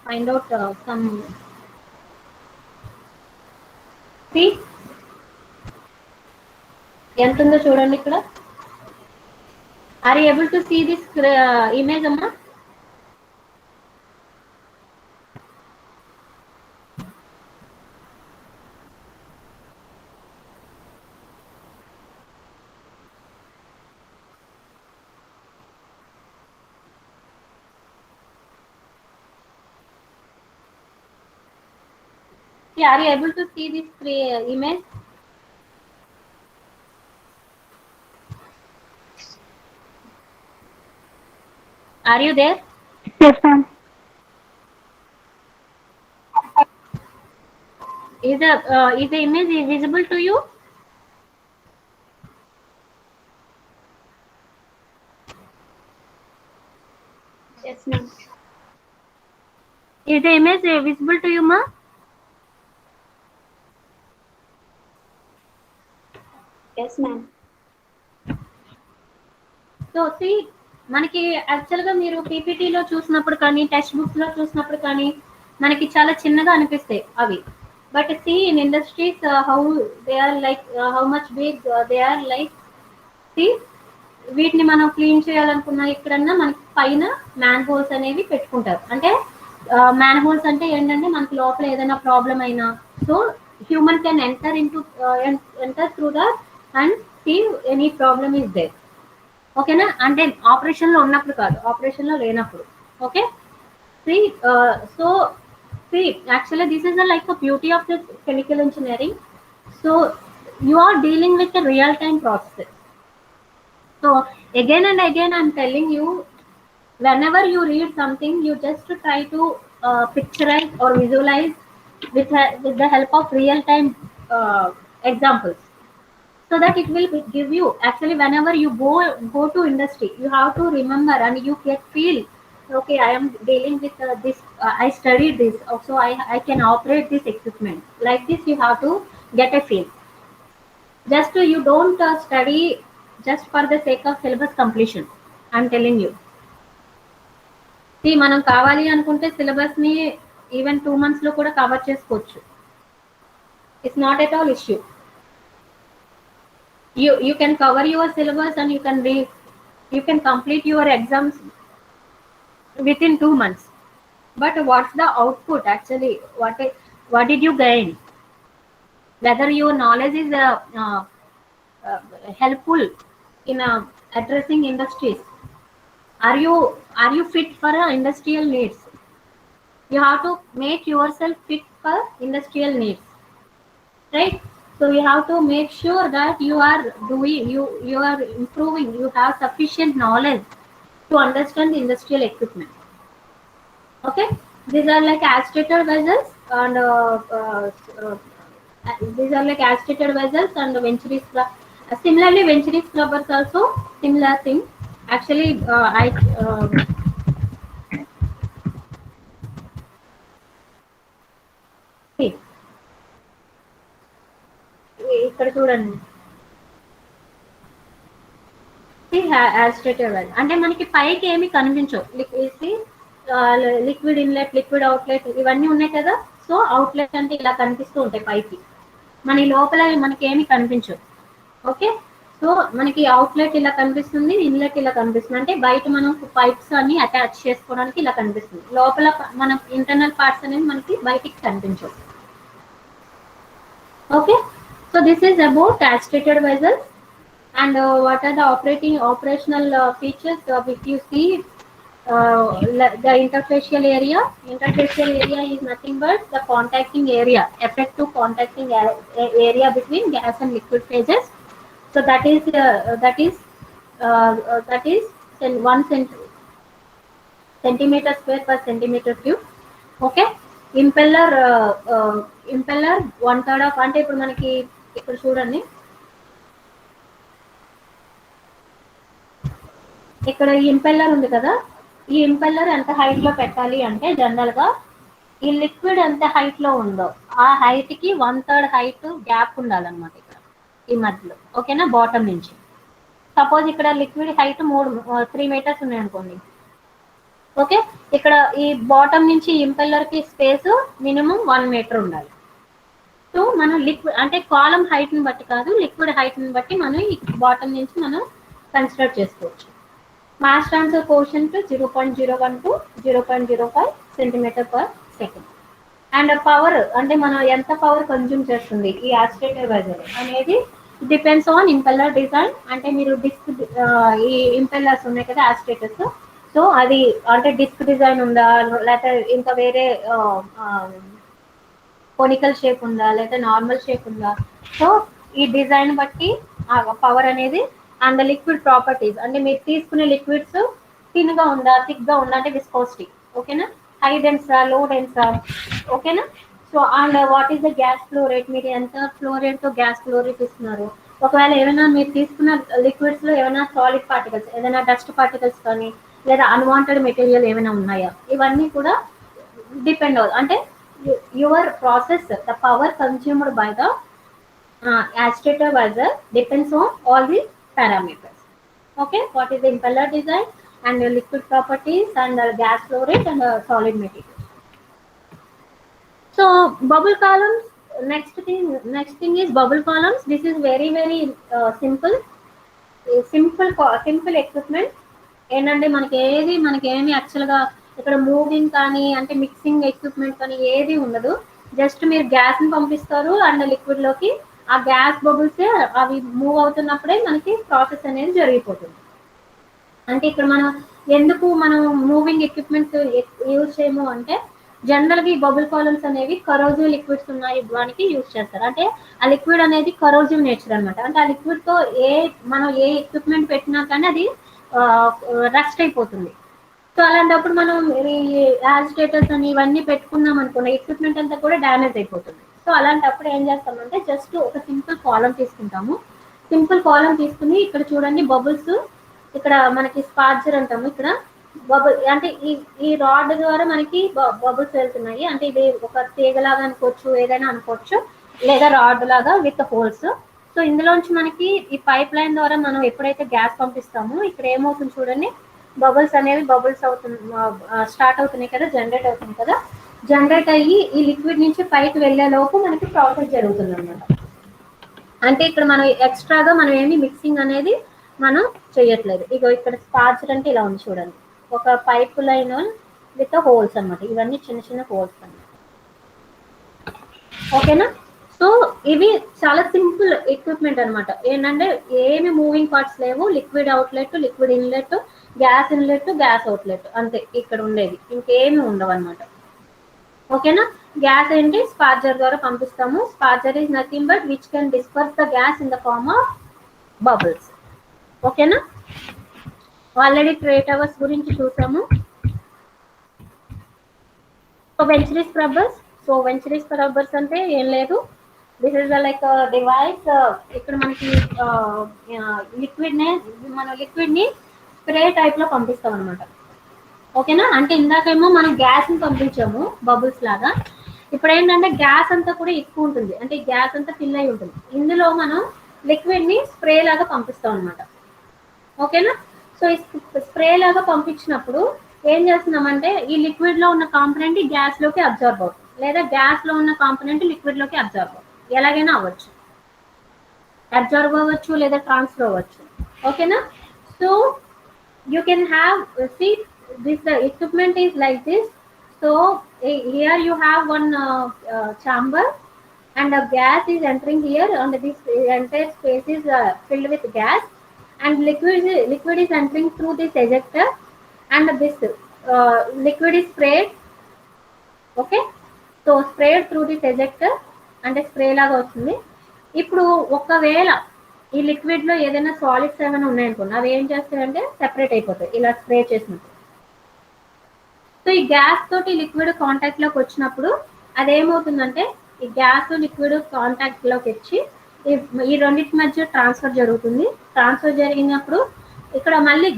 find out some. See, ఎంత ఉందో చూడండి ఇక్కడ. Are you able to see this image, Amma? See, are you able to see this image? Are you there? Yes, ma'am. Is the image visible to you? Yes, ma'am. Is the image visible to you, ma? Yes, ma'am. So see మనకి యాక్చువల్గా మీరు పీపీటీలో చూసినప్పుడు కానీ text బుక్స్లో చూసినప్పుడు కానీ మనకి చాలా చిన్నగా అనిపిస్తాయి అవి. But see in industries how they are like how much big they are like. See వీటిని మనం క్లీన్ చేయాలనుకున్న ఎక్కడన్నా మనకి పైన మ్యాన్ హోల్స్ అనేవి పెట్టుకుంటారు. అంటే మ్యాన్ హోల్స్ అంటే ఏంటంటే మనకి లోపల ఏదైనా ప్రాబ్లం అయినా so human can enter through the and see any problem is there. ఓకేనా, అంటే ఆపరేషన్లో ఉన్నప్పుడు కాదు, ఆపరేషన్లో లేనప్పుడు. Okay, see so see actually this is like a beauty of this chemical engineering. So you are dealing with a real time process. So again and again I'm telling you, whenever you read something you just try to picturize or visualize with the help of real time examples, so that it will give you actually whenever you go to industry you have to remember and you get feel, okay, I am dealing with this, I studied this, so I can operate this equipment like this. You have to get a feel. Just you don't study just for the sake of syllabus completion. I'm telling you. See, మనం కావాలి అనుకుంటే syllabus ని even 2 months లో కూడా cover చేసుకోవచ్చు. It's not at all issue. You can cover your syllabus and you can complete your exams within 2 months. But what's the output actually? What did you gain? Whether your knowledge is uh, helpful in addressing industries. Are you fit for industrial needs? You have to make yourself fit for industrial needs, right? So you have to make sure that you are improving, you have sufficient knowledge to understand the industrial equipment. Okay, these are like agitated vessels and these are like agitated vessels and venturi similarly venturi scrubbers also similar thing. Actually I see, ఇక్కడ చూడండి. Agitated well అంటే మనకి పైకి ఏమి కనిపించవు. Liquid inlet, liquid outlet ఇవన్నీ ఉన్నాయి కదా. సో అవుట్లెట్ అంటే ఇలా కనిపిస్తూ ఉంటాయి పైకి, మన లోపల మనకి ఏమి కనిపించవు. ఓకే, సో మనకి అవుట్లెట్ ఇలా కనిపిస్తుంది, ఇన్లెట్ ఇలా కనిపిస్తుంది. అంటే బయట మనం పైప్స్ అన్ని అటాచ్ చేసుకోవడానికి ఇలా కనిపిస్తుంది. లోపల మన ఇంటర్నల్ పార్ట్స్ అనేవి మనకి బయటికి కనిపించవు. Okay, so this is about agitated vessels. And what are the operational features? If you see the interfacial area is nothing but the contacting area, effective contacting area between gas and liquid phases. So that is one cent centimeter square per centimeter cube. Okay. Impeller impeller 1/3 of, అంటే ఇప్పుడు మనకి ఇక్కడ చూడండి, ఇక్కడ ఈ impeller ఉంది కదా, ఈ ఇంపెల్లర్ ఎంత హైట్ లో పెట్టాలి అంటే జనరల్ గా ఈ లిక్విడ్ ఎంత హైట్ లో ఉందో ఆ హైట్ కి 1/3 హైట్ గ్యాప్ ఉండాలన్నమాట ఇక్కడ ఈ మధ్యలో. ఓకేనా, బాటమ్ నుంచి. సపోజ్ ఇక్కడ లిక్విడ్ హైట్ 3 మీటర్స్ ఉన్నాయి అనుకోండి. ఓకే, ఇక్కడ ఈ బాటమ్ నుంచి ఇంపెల్లర్ కి స్పేస్ మినిమం 1 మీటర్ ఉండాలి. సో మనం లిక్విడ్ అంటే కాలం హైట్ ని బట్టి కాదు, లిక్విడ్ హైట్ ని బట్టి మనం ఈ బాటమ్ నుంచి మనం కన్సిడర్ చేసుకోవచ్చు. Mass transfer coefficient 0.01 to 0.05 centimetre per second. And power అంటే మనం ఎంత పవర్ కన్జ్యూమ్ చేస్తుంది ఈ యాజిటేటర్ వెజల్ అనేది డిపెండ్స్ ఆన్ ఇంపెల్లర్ డిజైన్. అంటే మీరు డిస్క్ ఈ ఇంపెల్లర్స్ ఉన్నాయి కదా యాజిటేటర్స్, సో అది అంటే డిస్క్ డిజైన్ ఉందా, లేకపోతే ఇంకా వేరే కొనికల్ షేప్ ఉందా, లేదా నార్మల్ షేప్ ఉందా, సో ఈ డిజైన్ బట్టి పవర్ అనేది. అండ్ లిక్విడ్ ప్రాపర్టీస్ అంటే మీరు తీసుకునే లిక్విడ్స్ థిన్ గా ఉందా, థిక్ గా ఉందా, అంటే విస్కోసిటీ. ఓకేనా, హై డెన్సా, లో డెన్సా. ఓకేనా, so and what is the gas flow rate, మీరు ఎంత ఫ్లో రేట్ తో గ్యాస్ ఫ్లో రేట్ ఇస్తున్నారు. ఒకవేళ ఏమైనా మీరు తీసుకున్న లిక్విడ్స్ లో ఏమైనా సాలిడ్ పార్టికల్స్, ఏదైనా డస్ట్ పార్టికల్స్ కానీ లేదా అన్వాంటెడ్ మెటీరియల్ ఏమైనా ఉన్నాయా, ఇవన్నీ కూడా డిపెండ్ అవుతుంది. అంటే your process, the power consumed by the agitator buzzer depends on all the parameters. Okay, what is the impeller design and the liquid properties and the gas flow rate and the solid material. So bubble columns, next thing is bubble columns. This is very simple equipment. ఏంటంటే మనకేమి యాక్చువల్గా ఇక్కడ moving కానీ అంటే mixing equipment కానీ ఏది ఉండదు. Just మీరు గ్యాస్ని పంపిస్తారు అండ్ లిక్విడ్ లోకి, ఆ గ్యాస్ బబుల్స్ అవి మూవ్ అవుతున్నప్పుడే మనకి ప్రాసెస్ అనేది జరిగిపోతుంది. అంటే ఇక్కడ ఎందుకు మనం మూవింగ్ ఎక్విప్మెంట్స్ యూజ్ చేయము అంటే జనరల్గా ఈ బబుల్ కాలమ్స్ అనేవి కరోజివ్ లిక్విడ్స్ ఉన్నాయి దానికి యూజ్ చేస్తారు. అంటే ఆ లిక్విడ్ అనేది కరోజివ్ నేచర్ అనమాట. అంటే ఆ లిక్విడ్ తో మనం ఏ ఎక్విప్మెంట్ పెట్టినా కానీ అది రస్ట్ అయిపోతుంది. సో అలాంటప్పుడు మనం ఈ యాజిటేటర్స్ అని ఇవన్నీ పెట్టుకున్నాం అనుకున్న ఎక్విప్మెంట్ అంతా కూడా డ్యామేజ్ అయిపోతుంది. సో అలాంటప్పుడు ఏం చేస్తామంటే జస్ట్ ఒక సింపుల్ కాలం తీసుకుంటాము. సింపుల్ కాలం తీసుకుని ఇక్కడ చూడండి బబుల్స్, ఇక్కడ మనకి స్పార్జర్ అంటాము. ఇక్కడ బబుల్ అంటే ఈ రాడ్ ద్వారా మనకి బబుల్స్ వెళ్తున్నాయి. అంటే ఇది ఒక తీగలాగా అనుకోవచ్చు, ఏదైనా అనుకోవచ్చు, లేదా రాడ్ లాగా విత్ హోల్స్. సో ఇందులోంచి మనకి ఈ పైప్ లైన్ ద్వారా మనం ఎప్పుడైతే గ్యాస్ పంపిస్తామో ఇక్కడ ఏమవుతుంది చూడండి, బబుల్స్ అనేవి స్టార్ట్ అవుతున్నాయి కదా, జనరేట్ అవుతుంది కదా. జనరేట్ అయ్యి ఈ లిక్విడ్ నుంచి పైకి వెళ్ళే లోపు మనకి ప్రాసెస్ జరుగుతుంది అనమాట. అంటే ఇక్కడ మనం ఎక్స్ట్రాగా మనం ఏమి మిక్సింగ్ అనేది మనం చేయట్లేదు. ఇక ఇక్కడ స్పార్జర్ అంటే ఇలా ఉంది చూడండి, ఒక పైప్ లైన్ విత్ హోల్స్ అనమాట. ఇవన్నీ చిన్న హోల్స్ అన్నమాట. ఓకేనా, సో ఇవి చాలా సింపుల్ ఎక్విప్మెంట్ అనమాట. ఏంటంటే ఏమి మూవింగ్ పార్ట్స్ లేవు, liquid outlet, liquid inlet, gas inlet, gas outlet, అంతే ఇక్కడ ఉండేది, ఇంకేమి ఉండవు అనమాట. ఓకేనా, గ్యాస్ ఏంటి స్పార్జర్ ద్వారా పంపిస్తాము. Sparger is nothing but which can disperse the gas in the form of bubbles. ఓకేనా, ఆల్రెడీ ట్రే టవర్స్ గురించి చూసాము. సో వెంచరీ స్క్రబ్బర్స్ అంటే ఏం లేదు, దిస్ ఇస్ లైక్ డివైస్. ఇక్కడ మనకి లిక్విడ్ ని స్ప్రే టైప్ లో పంపిస్తాం అనమాట. ఓకేనా, అంటే ఇందాకేమో మనం గ్యాస్ ని పంపించాము బబుల్స్ లాగా, ఇప్పుడు ఏంటంటే గ్యాస్ అంతా కూడా ఎక్కువ ఉంటుంది, అంటే గ్యాస్ అంతా ఫిల్ అయి ఉంటుంది. ఇందులో మనం లిక్విడ్ ని స్ప్రే లాగా పంపిస్తాం అనమాట. ఓకేనా, సో ఈ స్ప్రే లాగా పంపించినప్పుడు ఏం చేస్తున్నామంటే ఈ లిక్విడ్ లో ఉన్న కాంపోనెంట్ గ్యాస్ లోకి అబ్జర్వ్ అవుతుంది, లేదా గ్యాస్ లో ఉన్న కాంపోనెంట్ లిక్విడ్ లోకి అబ్జర్వ్ అవుతుంది. ఎలాగైనా అవ్వచ్చు, అబ్జర్వ్ అవ్వచ్చు లేదా ట్రాన్స్ఫర్ అవ్వచ్చు. ఓకేనా, so you can have the equipment is like this. So here you have one chamber and the gas is entering here, and this entire space is filled with gas, and liquid is entering through this ejector, and this liquid is sprayed. Okay, so sprayed through this ejector అంటే spray లాగా వస్తుంది. ఇప్పుడు ఒకవేళ ఈ liquid లో ఏదైనా solids ఏమైనా ఉన్నాయనుకోండి, అవి ఏం చేస్తాయంటే సెపరేట్ అయిపోతాయి ఇలా స్ప్రే చేసినప్పుడు. సో ఈ గ్యాస్ తోటి లిక్విడ్ కాంటాక్ట్ లోకి వచ్చినప్పుడు అదేమవుతుందంటే ఈ గ్యాస్ లిక్విడ్ కాంటాక్ట్ లోకి వచ్చి ఈ రెండింటి మధ్య ట్రాన్స్ఫర్ జరుగుతుంది. ట్రాన్స్ఫర్ జరిగినప్పుడు ఇక్కడ మళ్ళీ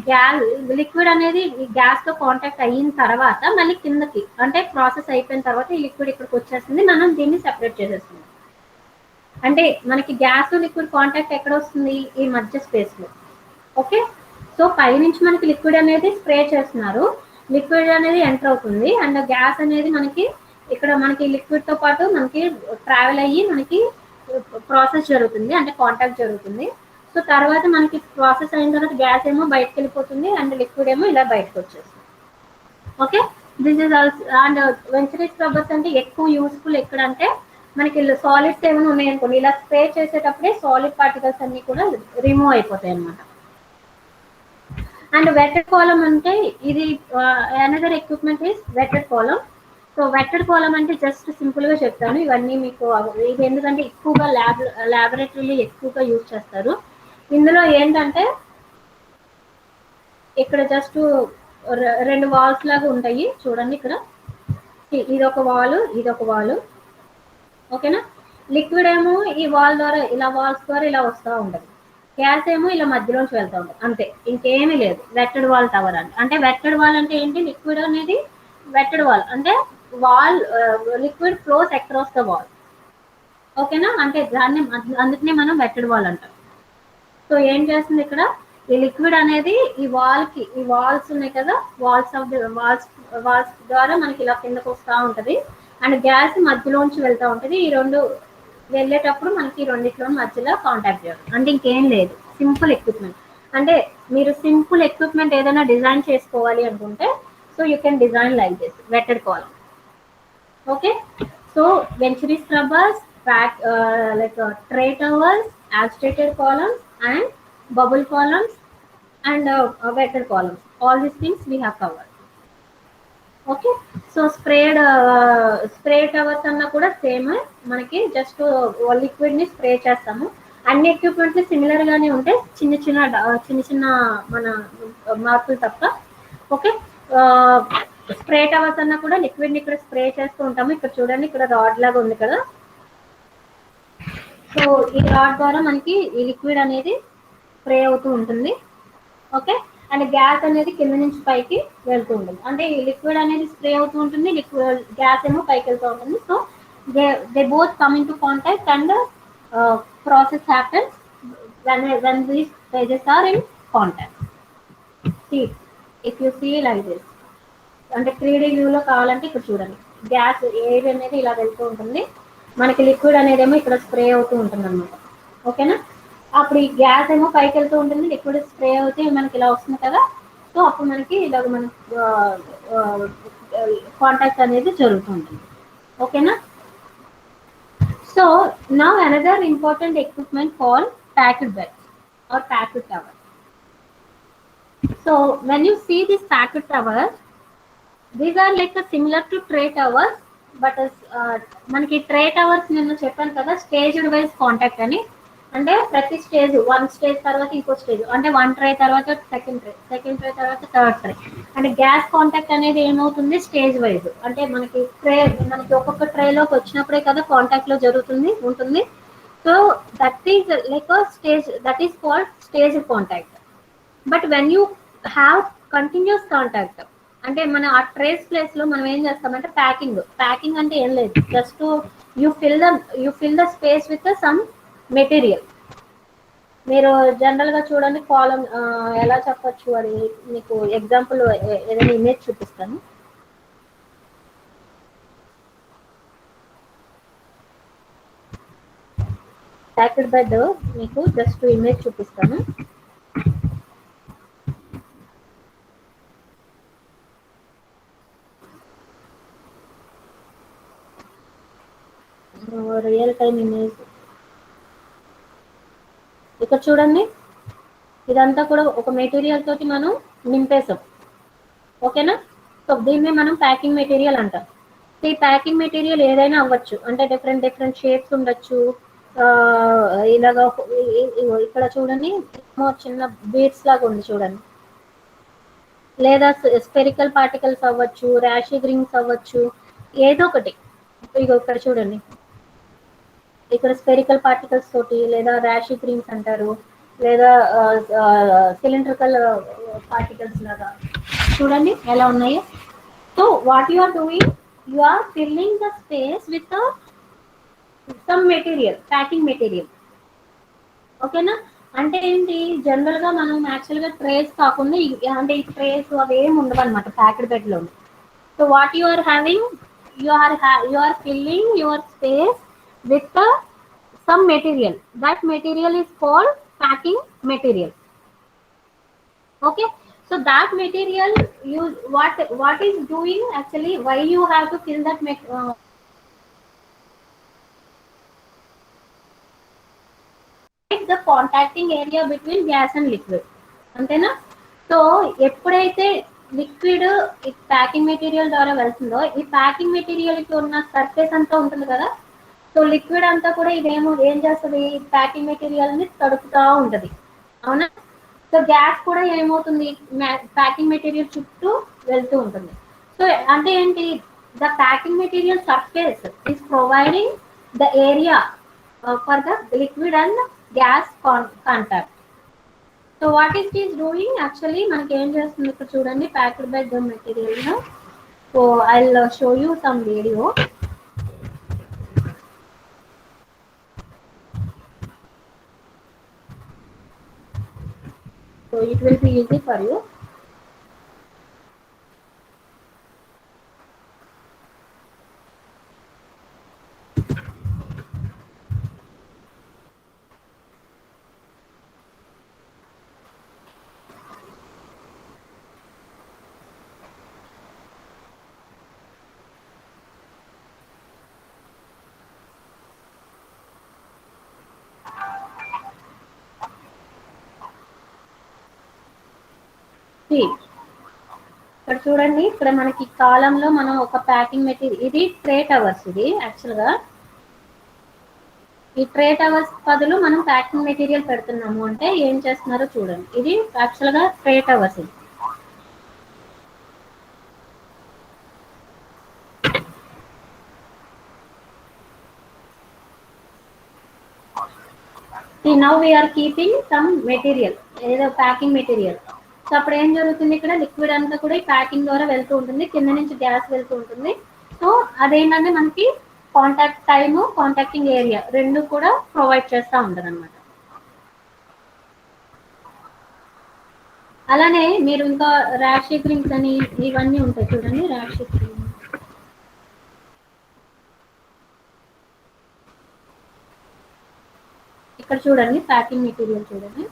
లిక్విడ్ అనేది ఈ గ్యాస్ తో కాంటాక్ట్ అయిన తర్వాత మళ్ళీ కిందకి అంటే ప్రాసెస్ అయిపోయిన తర్వాత ఈ లిక్విడ్ ఇక్కడికి వచ్చేస్తుంది. మనం దీన్ని సెపరేట్ చేసేస్తుంది. అంటే మనకి గ్యాస్ లిక్విడ్ కాంటాక్ట్ ఎక్కడ వస్తుంది? ఈ మధ్య స్పేస్ లో. ఓకే, సో పైనుంచి మనకి లిక్విడ్ అనేది స్ప్రే చేస్తున్నారు. లిక్విడ్ అనేది ఎంటర్ అవుతుంది అండ్ గ్యాస్ అనేది మనకి ఇక్కడ మనకి లిక్విడ్ తో పాటు మనకి ట్రావెల్ అయ్యి మనకి ప్రాసెస్ జరుగుతుంది, అంటే కాంటాక్ట్ జరుగుతుంది. సో తర్వాత మనకి ప్రాసెస్ అయిన తర్వాత గ్యాస్ ఏమో బయటకు వెళ్ళిపోతుంది అండ్ లిక్విడ్ ఏమో ఇలా బయటకు వచ్చేస్తుంది. Okay, this is also. And venturi scrubbers అంటే ఎక్కువ యూస్ఫుల్ ఎక్కడంటే మనకి సాలిడ్స్ ఏమైనా ఉన్నాయనుకోండి, ఇలా స్ప్రే చేసేటప్పుడే సాలిడ్ పార్టికల్స్ అన్ని కూడా రిమూవ్ అయిపోతాయి అనమాట. అండ్ వెటెడ్ కాలం అంటే ఇది another equipment is wetted column. So wetted column అంటే జస్ట్ సింపుల్ గా చెప్తాను, ఇవన్నీ మీకు ఇది ఎందుకంటే ఎక్కువగా ల్యాబొరేటరీలో ఎక్కువగా యూజ్ చేస్తారు. ఇందులో ఏంటంటే ఇక్కడ జస్ట్ రెండు వాల్స్ లాగా ఉంటాయి చూడండి. ఇక్కడ ఇదొక వాల్, ఇదొక వాల్. ఓకేనా, లిక్విడ్ ఏమో ఈ వాల్ ద్వారా ఇలా వాల్స్ ద్వారా ఇలా వస్తూ ఉంటుంది. గ్యాస్ ఏమో ఇలా మధ్యలోంచి వెళ్తూ ఉంటుంది, అంతే, ఇంకేమీ లేదు. వెట్టెడ్ వాల్ టవర్ అంటే వెట్టెడ్ వాల్ అంటే ఏంటి? లిక్విడ్ అనేది వెట్టెడ్ వాల్ అంటే wall liquid flows across the wall. ఓకేనా, అంటే దాన్ని అందుకనే మనం వెట్టెడ్ వాల్ అంటాం. సో ఏం చేస్తుంది ఇక్కడ? ఈ లిక్విడ్ అనేది ఈ వాల్స్ ఉన్నాయి కదా, వాల్స్ ద్వారా మనకి ఇలా కిందకు వస్తూ ఉంటుంది అండ్ గ్యాస్ మధ్యలోంచి వెళ్తూ ఉంటుంది. ఈ రెండు వెళ్ళేటప్పుడు మనకి రెండిట్లో మధ్యలో కాంటాక్ట్ చేయాలి, అంటే ఇంకేం లేదు. Simple equipment. అంటే మీరు సింపుల్ ఎక్విప్మెంట్ ఏదైనా డిజైన్ చేసుకోవాలి అనుకుంటే so you can design like this wetted column. Okay, so venturi scrubbers, like tray towers, agitated columns and bubble columns and wetted columns. All these things we have covered. Okay, so spray towers అన్నా కూడా same, మనకి just liquid ని spray చేస్తాము. అన్ని equipments similar గానే ఉంటాయి, చిన్న చిన్న మన మార్పులు తప్ప. ఓకే, స్ప్రే టవర్స్ అన్నా కూడా లిక్విడ్ ని ఇక్కడ స్ప్రే చేస్తూ ఉంటాము. ఇక్కడ చూడండి, ఇక్కడ రాడ్ లాగా ఉంది కదా. సో ఈ రాడ్ ద్వారా మనకి ఈ లిక్విడ్ అనేది స్ప్రే అవుతూ ఉంటుంది. ఓకే, అండ్ గ్యాస్ అనేది కింద నుంచి పైకి వెళ్తూ ఉంటుంది, అంటే ఈ లిక్విడ్ అనేది స్ప్రే అవుతూ ఉంటుంది, గ్యాస్ ఏమో పైకి వెళ్తూ ఉంటుంది. So they both come in to contact and process happens when these phases are in contact. See, if you see like this, అంటే 3D వ్యూలో కావాలంటే ఇక్కడ చూడండి, గ్యాస్ ఎయిర్ అనేది ఇలా వెళ్తూ ఉంటుంది, మనకి లిక్విడ్ అనేది ఏమో ఇక్కడ స్ప్రే అవుతూ ఉంటుంది అనమాట. ఓకేనా, అప్పుడు ఈ గ్యాస్ ఏమో పైకి వెళ్తూ ఉంటుంది, లిక్విడ్ స్ప్రే అవుతే మనకి ఇలా వస్తుంది కదా. సో అప్పుడు మనకి ఇలాగ మన కాంటాక్ట్ అనేది జరుగుతూ ఉంటుంది. ఓకేనా, so now another important equipment called packed bed or packed tower. So when you see this packed tower, these are like a similar to tray towers, but మనకి ట్రే టవర్స్ నేను చెప్పాను కదా స్టేజ్డ్ వైజ్ కాంటాక్ట్ అని. అంటే ప్రతి stage, one stage తర్వాత ఇంకో stage, అంటే వన్ ట్రే తర్వాత సెకండ్ ట్రే తర్వాత థర్డ్ ట్రే. అంటే గ్యాస్ కాంటాక్ట్ అనేది ఏమవుతుంది? Stage wise. అంటే మనకి ఒక్కొక్క ట్రేలోకి వచ్చినప్పుడే కదా కాంటాక్ట్ లో ఉంటుంది. So that is like a stage, that is called stage contact. But when you have continuous contact, అంటే మన ఆ ట్రేస్ ప్లేస్ లో మనం ఏం చేస్తామంటే ప్యాకింగ్ అంటే ఏం లేదు, just you fill the space with some material. మీరు జనరల్ గా చూడండి కాలం ఎలా చెప్పొచ్చు అది మీకు ఎగ్జాంపుల్ ఏదైనా ఇమేజ్ చూపిస్తాను. ప్యాకెడ్ బెడ్ మీకు జస్ట్ ఇమేజ్ చూపిస్తాను. రియల్ టైమ్ ఇమేజ్ ఇక్కడ చూడండి, ఇదంతా కూడా ఒక మెటీరియల్ తోటి మనం నింపేసాం. ఓకేనా, సో దీన్నే మనం ప్యాకింగ్ మెటీరియల్ అంటాం. ఈ ప్యాకింగ్ మెటీరియల్ ఏదైనా అవ్వచ్చు, అంటే డిఫరెంట్ షేప్స్ ఉండొచ్చు. ఇలాగా ఇక్కడ చూడండి చిన్న బీడ్స్ లాగా ఉంది చూడండి. లేదా స్పెరికల్ పార్టికల్స్ అవ్వచ్చు, ర్యాషిడ్ రింగ్స్ అవ్వచ్చు, ఏదో ఒకటి. ఇగో ఇక్కడ చూడండి, ఇక్కడ స్పెరికల్ పార్టికల్స్ తోటి, లేదా ర్యాషిడ్ రింగ్స్ అంటారు, లేదా సిలిండ్రికల్ పార్టికల్స్ లాగా చూడండి ఎలా ఉన్నాయో. So what you are doing, you are filling the space with some material, packing material. ఓకేనా? అంటే ఏంటి, జనరల్ గా మనం యాక్చువల్ గా ట్రేస్ కాకుండా అంటే ఈ ట్రేస్ అవి ఏమి ఉండవు అనమాట ప్యాకెడ్ బెడ్ లో. So what you are having, you are filling your space with some material. That material is called packing material. Okay, so that material, you what is doing actually, why you have to fill that the contacting area between gas and liquid, అంతేనా? So ఎప్పుడైతే liquid ఈ packing material ద్వారా వెళ్తుందో, ఈ packing material కి ఉన్న surface అంతా ఉంటుంది కదా, సో లిక్విడ్ అంతా కూడా ఇదేమో ఏం చేస్తుంది, ప్యాకింగ్ మెటీరియల్ ని తడుపుతా ఉంటది, అవునా? సో గ్యాస్ కూడా ఏమవుతుంది, ప్యాకింగ్ మెటీరియల్ చుట్టూ వెళ్తూ ఉంటుంది. సో అంటే ఏంటి, the packing material surface is providing the area for the liquid and gas contact. So what is is doing actually, మనకి ఏం చేస్తుంది ఇక్కడ చూడండి, packed by the material. So I will show you some video. So it will be easy for you. ఇక్కడ చూడండి, ఇక్కడ మనకి కాలంలో మనం ఒక ప్యాకింగ్ మెటీరియల్, ఇది ట్రే టవర్స్, ఇది యాక్చువల్ గా ఈ ట్రే టవర్స్ బదులు మనం ప్యాకింగ్ మెటీరియల్ పెడుతున్నాము అంటే ఏం చేస్తున్నారో చూడండి. ఇది యాక్చువల్ గా ట్రే టవర్స్. ఇది now we are keeping some material, ఏదో ప్యాకింగ్ మెటీరియల్. సో అప్పుడు ఏం జరుగుతుంది, ఇక్కడ లిక్విడ్ అంతా కూడా ఈ ప్యాకింగ్ ద్వారా వెళ్తూ ఉంటుంది, కింద నుంచి గ్యాస్ వెళ్తూ ఉంటుంది. సో అదేంటంటే మనకి కాంటాక్ట్ టైము, కాంటాక్టింగ్ ఏరియా రెండు కూడా ప్రొవైడ్ చేస్తూ ఉంటుంది అనమాట. అలానే మీరు ఇంకా ర్యాషిడ్ రింగ్స్ అని ఇవన్నీ ఉంటాయి చూడండి, ర్యాషిడ్ రింగ్. ఇక్కడ చూడండి ప్యాకింగ్ మెటీరియల్ చూడండి,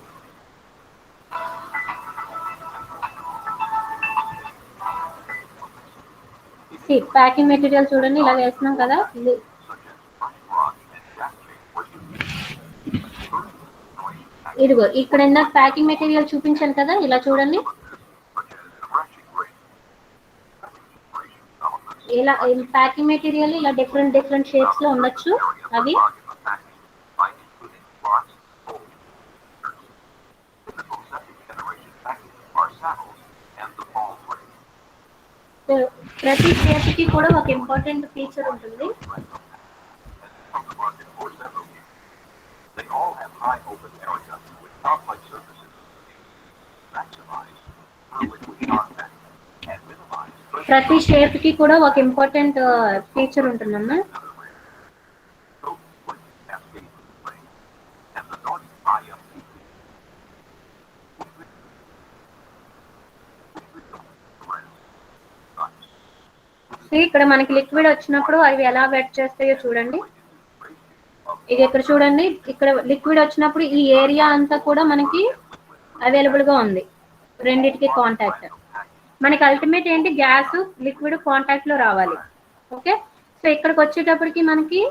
ప్యాకింగ్ మెటీరియల్ చూడండి ఇలా వేస్తున్నాం కదా. ఇదిగో ఇక్కడ ఇందాక ప్యాకింగ్ మెటీరియల్ చూపించాను కదా, ఇలా చూడండి, ఇలా ప్యాకింగ్ మెటీరియల్ ఇలా డిఫరెంట్ డిఫరెంట్ షేప్స్ లో ఉండొచ్చు. అవి ప్రతి షేప్ కి కూడా ఒక ఇంపార్టెంట్ ఫీచర్ ఉంటుంది. ప్రతి షేప్ కి కూడా ఒక ఇంపార్టెంట్ ఫీచర్ ఉంటుందమ్మా. ఇక్కడ మనకి లిక్విడ్ వచ్చినప్పుడు అవి ఎలా వెట్ చేస్తాయో చూడండి. ఇది ఇక్కడ చూడండి, ఇక్కడ లిక్విడ్ వచ్చినప్పుడు ఈ ఏరియా అంతా కూడా మనకి అవైలబుల్ గా ఉంది, రెండిటికి కాంటాక్ట్. మనకి అల్టిమేట్ ఏంటి, గ్యాస్ లిక్విడ్ కాంటాక్ట్ లో రావాలి. ఓకే, సో ఇక్కడికి వచ్చేటప్పటికి మనకి,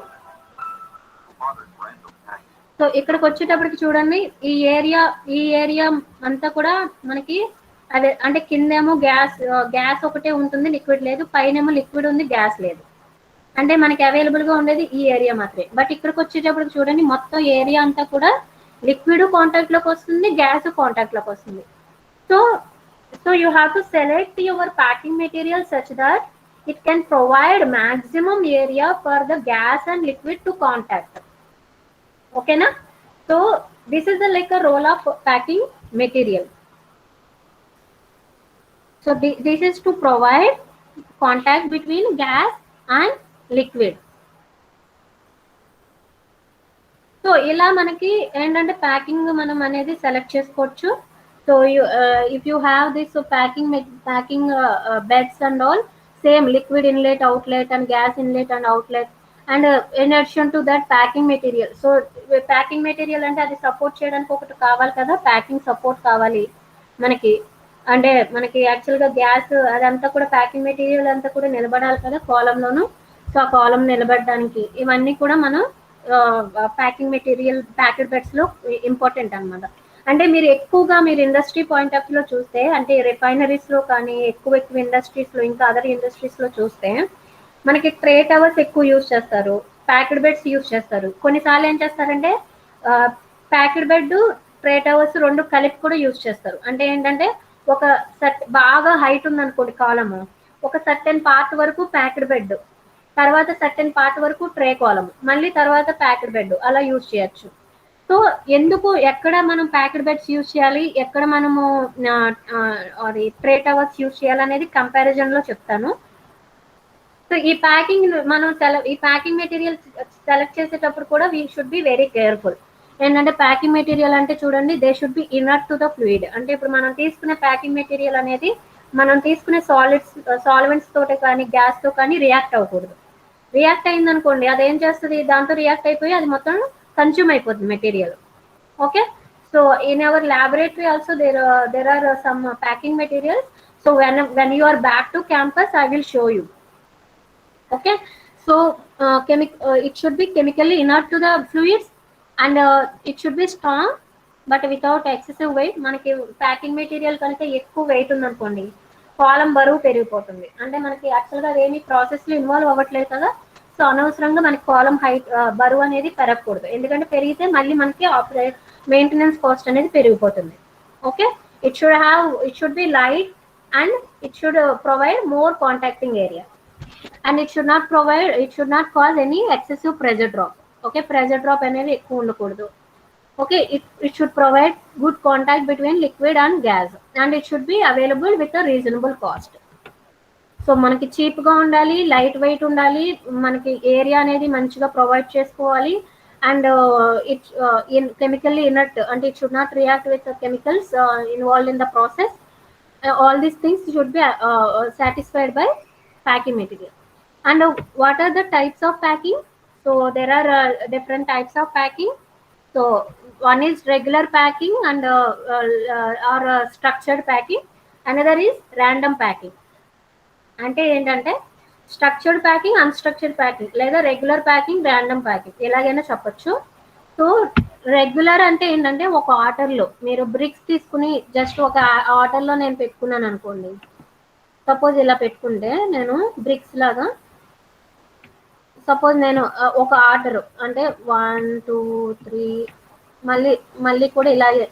సో ఇక్కడికి వచ్చేటప్పటికి చూడండి ఈ ఏరియా అంతా కూడా మనకి అదే, అంటే కిందేమో గ్యాస్ ఒకటే ఉంటుంది, లిక్విడ్ లేదు, పైనేమో లిక్విడ్ ఉంది, గ్యాస్ లేదు. అంటే మనకి అవైలబుల్ గా ఉండేది ఈ ఏరియా మాత్రమే. బట్ ఇక్కడికి వచ్చేటప్పటికి చూడండి మొత్తం ఏరియా అంతా కూడా లిక్విడ్ కాంటాక్ట్ లోకి వస్తుంది, గ్యాస్ కాంటాక్ట్ లోకి వస్తుంది. So So you have to select your packing material such that it can provide maximum area for the gas and liquid to contact. Okay na? So this is the like a role of packing material. So this is to provide contact between gas and liquid. So ఇలా మనకి ఏంటంటే packing మనం అనేది select చేసుకోవచ్చు. So if you have this packing beds and all same liquid inlet outlet and gas inlet and outlet and in addition to that packing material. So packing material అంటే అది support చేయడానికి ఒకటి కావాలి కదా, packing support కావాలి మనకి. అంటే మనకి యాక్చువల్గా గ్యాస్ అదంతా కూడా ప్యాకింగ్ మెటీరియల్ అంతా కూడా నిలబడాలి కదా కాలంలోను. సో ఆ కాలం నిలబడడానికి ఇవన్నీ కూడా మనం ప్యాకింగ్ మెటీరియల్ ప్యాకెట్ బెడ్స్ లో ఇంపార్టెంట్ అనమాట. అంటే మీరు ఎక్కువగా మీరు ఇండస్ట్రీ పాయింట్ ఆఫ్ వ్యూలో చూస్తే, అంటే రిఫైనరీస్ లో కానీ ఎక్కువ ఇండస్ట్రీస్ లో ఇంకా అదర్ ఇండస్ట్రీస్ లో చూస్తే మనకి ట్రే టవర్స్ ఎక్కువ యూజ్ చేస్తారు, ప్యాకెట్ బెడ్స్ యూజ్ చేస్తారు. కొన్నిసార్లు ఏం చేస్తారంటే ప్యాకెట్ బెడ్ ట్రే టవర్స్ రెండు కలిపి కూడా యూజ్ చేస్తారు. అంటే ఏంటంటే ఒక బాగా హైట్ ఉందనుకోండి కాలము, ఒక సర్టెన్ పార్ట్ వరకు ప్యాకెట్ బెడ్, తర్వాత సర్టెన్ పార్ట్ వరకు ట్రే కాలమ్, మళ్ళీ తర్వాత ప్యాకెట్ బెడ్ అలా యూజ్ చేయొచ్చు. సో ఎందుకు ఎక్కడ మనం ప్యాకెట్ బెడ్స్ యూజ్ చేయాలి, ఎక్కడ మనము అది ట్రే టవర్స్ యూజ్ చేయాలి అనేది కంపారిజన్ లో చెప్తాను. సో ఈ ప్యాకింగ్ మెటీరియల్ సెలెక్ట్ చేసేటప్పుడు కూడా we should be very careful. ఏంటంటే ప్యాకింగ్ మెటీరియల్ అంటే చూడండి, they should be inert to the fluid. అంటే ఇప్పుడు మనం తీసుకునే ప్యాకింగ్ మెటీరియల్ అనేది మనం తీసుకునే సాల్వెంట్స్ తోటి కానీ గ్యాస్ తో కానీ రియాక్ట్ అవ్వకూడదు. రియాక్ట్ అయింది అనుకోండి, అది ఏం చేస్తుంది, దాంతో రియాక్ట్ అయిపోయి అది మొత్తం కన్జ్యూమ్ అయిపోతుంది material. Okay, so in our laboratory also there are some packing materials. So when you are back to campus I will show you. Okay, so it should be chemically inert to the fluids and it should be strong but without excessive weight. మనకి packing material కనుక ఎక్కువ wait ఉందనుకోండి, కాలం బరువు పెరిగిపోతుంది. అంటే మనకి యాక్చువల్గా అదేమి ప్రాసెస్లో ఇన్వాల్వ్ అవ్వట్లేదు కదా, సో అనవసరంగా మనకి కాలం హైట్ బరువు అనేది పెరగకూడదు. ఎందుకంటే పెరిగితే మళ్ళీ మనకి మెయింటెనెన్స్ కాస్ట్ అనేది పెరిగిపోతుంది. Okay, it should be light and it should provide more contacting area and it should not cause any excessive pressure drop. Okay, pressure drop అనేది ఎక్కువ ఉండకూడదు. Okay, it should provide good contact between liquid and gas and it should be available with a reasonable cost. So మనకి cheap గా ఉండాలి, light weight ఉండాలి, మనకి area అనేది మంచిగా ప్రొవైడ్ చేసుకోవాలి అండ్ ఇట్ కెమికల్లీ ఇనర్ట్, అంటే it should not react with chemicals involved in the process. All these things should be satisfied by packing material. And what are the types of packing? So there are different types of packing. So one is regular packing and or structured packing. Another is random packing. అంటే ఏంటంటే structured packing, unstructured packing, లేదా regular packing, random packing, ఎలాగైనా చెప్పొచ్చు. So regular అంటే ఏంటంటే ఒక ఆర్డర్లో మీరు బ్రిక్స్ తీసుకుని జస్ట్ ఒక ఆర్డర్లో నేను పెట్టుకున్నాను అనుకోండి, సపోజ్ ఇలా పెట్టుకుంటే నేను బ్రిక్స్ లాగా, సపోజ్ నేను ఒక ఆర్డర్ అంటే 1 2 3 మళ్ళీ కూడా ఇలాగే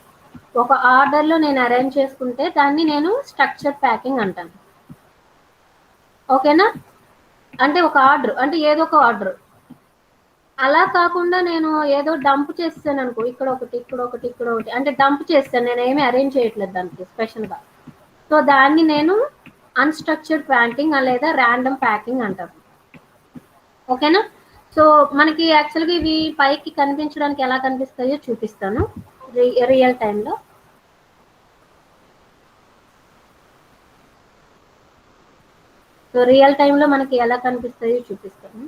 ఒక ఆర్డర్లో నేను అరేంజ్ చేసుకుంటే దాన్ని నేను స్ట్రక్చర్ ప్యాకింగ్ అంటాను. ఓకేనా, అంటే ఒక ఆర్డర్ అంటే ఏదో ఒక ఆర్డర్. అలా కాకుండా నేను ఏదో డంప్ చేస్తాను అనుకో, ఇక్కడ ఒకటి ఇక్కడ ఒకటి ఇక్కడ ఒకటి, అంటే డంప్ చేస్తాను, నేను ఏమీ అరేంజ్ చేయట్లేదు దానికి స్పెషల్గా. సో దాన్ని నేను అన్స్ట్రక్చర్డ్ ప్యాకింగ్ లేదా ర్యాండమ్ ప్యాకింగ్ అంటారు. ఓకేనా, సో మనకి యాక్చువల్గా ఇవి పైకి కనిపించడానికి ఎలా కనిపిస్తాయో చూపిస్తాను రియల్ టైంలో. సో రియల్ టైంలో మనకి ఎలా కనిపిస్తాయో చూపిస్తాను.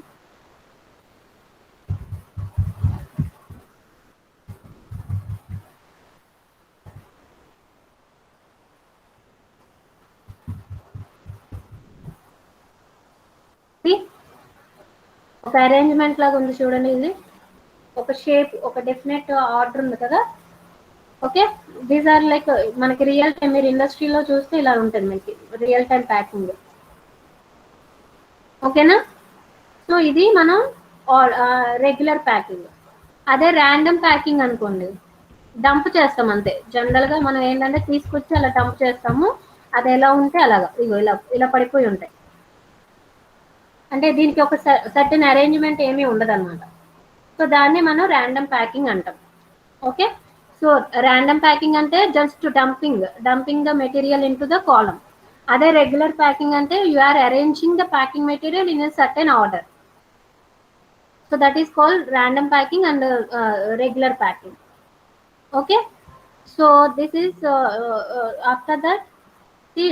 ఒక అరేంజ్మెంట్ లాగా ఉంది చూడండి, ఇది ఒక షేప్, ఒక డెఫినెట్ ఆర్డర్ ఉంది కదా. ఓకే, దీస్ ఆర్ లైక్ మనకి రియల్ టైం, మీరు ఇండస్ట్రీలో చూస్తే ఇలా ఉంటుంది మనకి రియల్ టైం ప్యాకింగ్. ఓకేనా, సో ఇది మనం రెగ్యులర్ ప్యాకింగ్. అదే ర్యాండమ్ ప్యాకింగ్ అనుకోండి, డంప్ చేస్తాం అంతే. జనరల్గా మనం ఏంటంటే తీసుకొచ్చి అలా డంప్ చేస్తాము, అది ఎలా ఉంటే అలాగా ఇగో ఇలా ఇలా పడిపోయి ఉంటాయి. అంటే దీనికి ఒక సర్టెన్ అరేంజ్మెంట్ ఏమీ ఉండదన్నమాట. సో దాన్ని మనం ర్యాండమ్ ప్యాకింగ్ అంటాం. ఓకే, సో ర్యాండమ్ ప్యాకింగ్ అంటే just dumping the material in to the column. అదే రెగ్యులర్ ప్యాకింగ్ అంటే you are arranging the packing material in a certain order. So that is called random packing and regular packing. Okay, so this is after that, see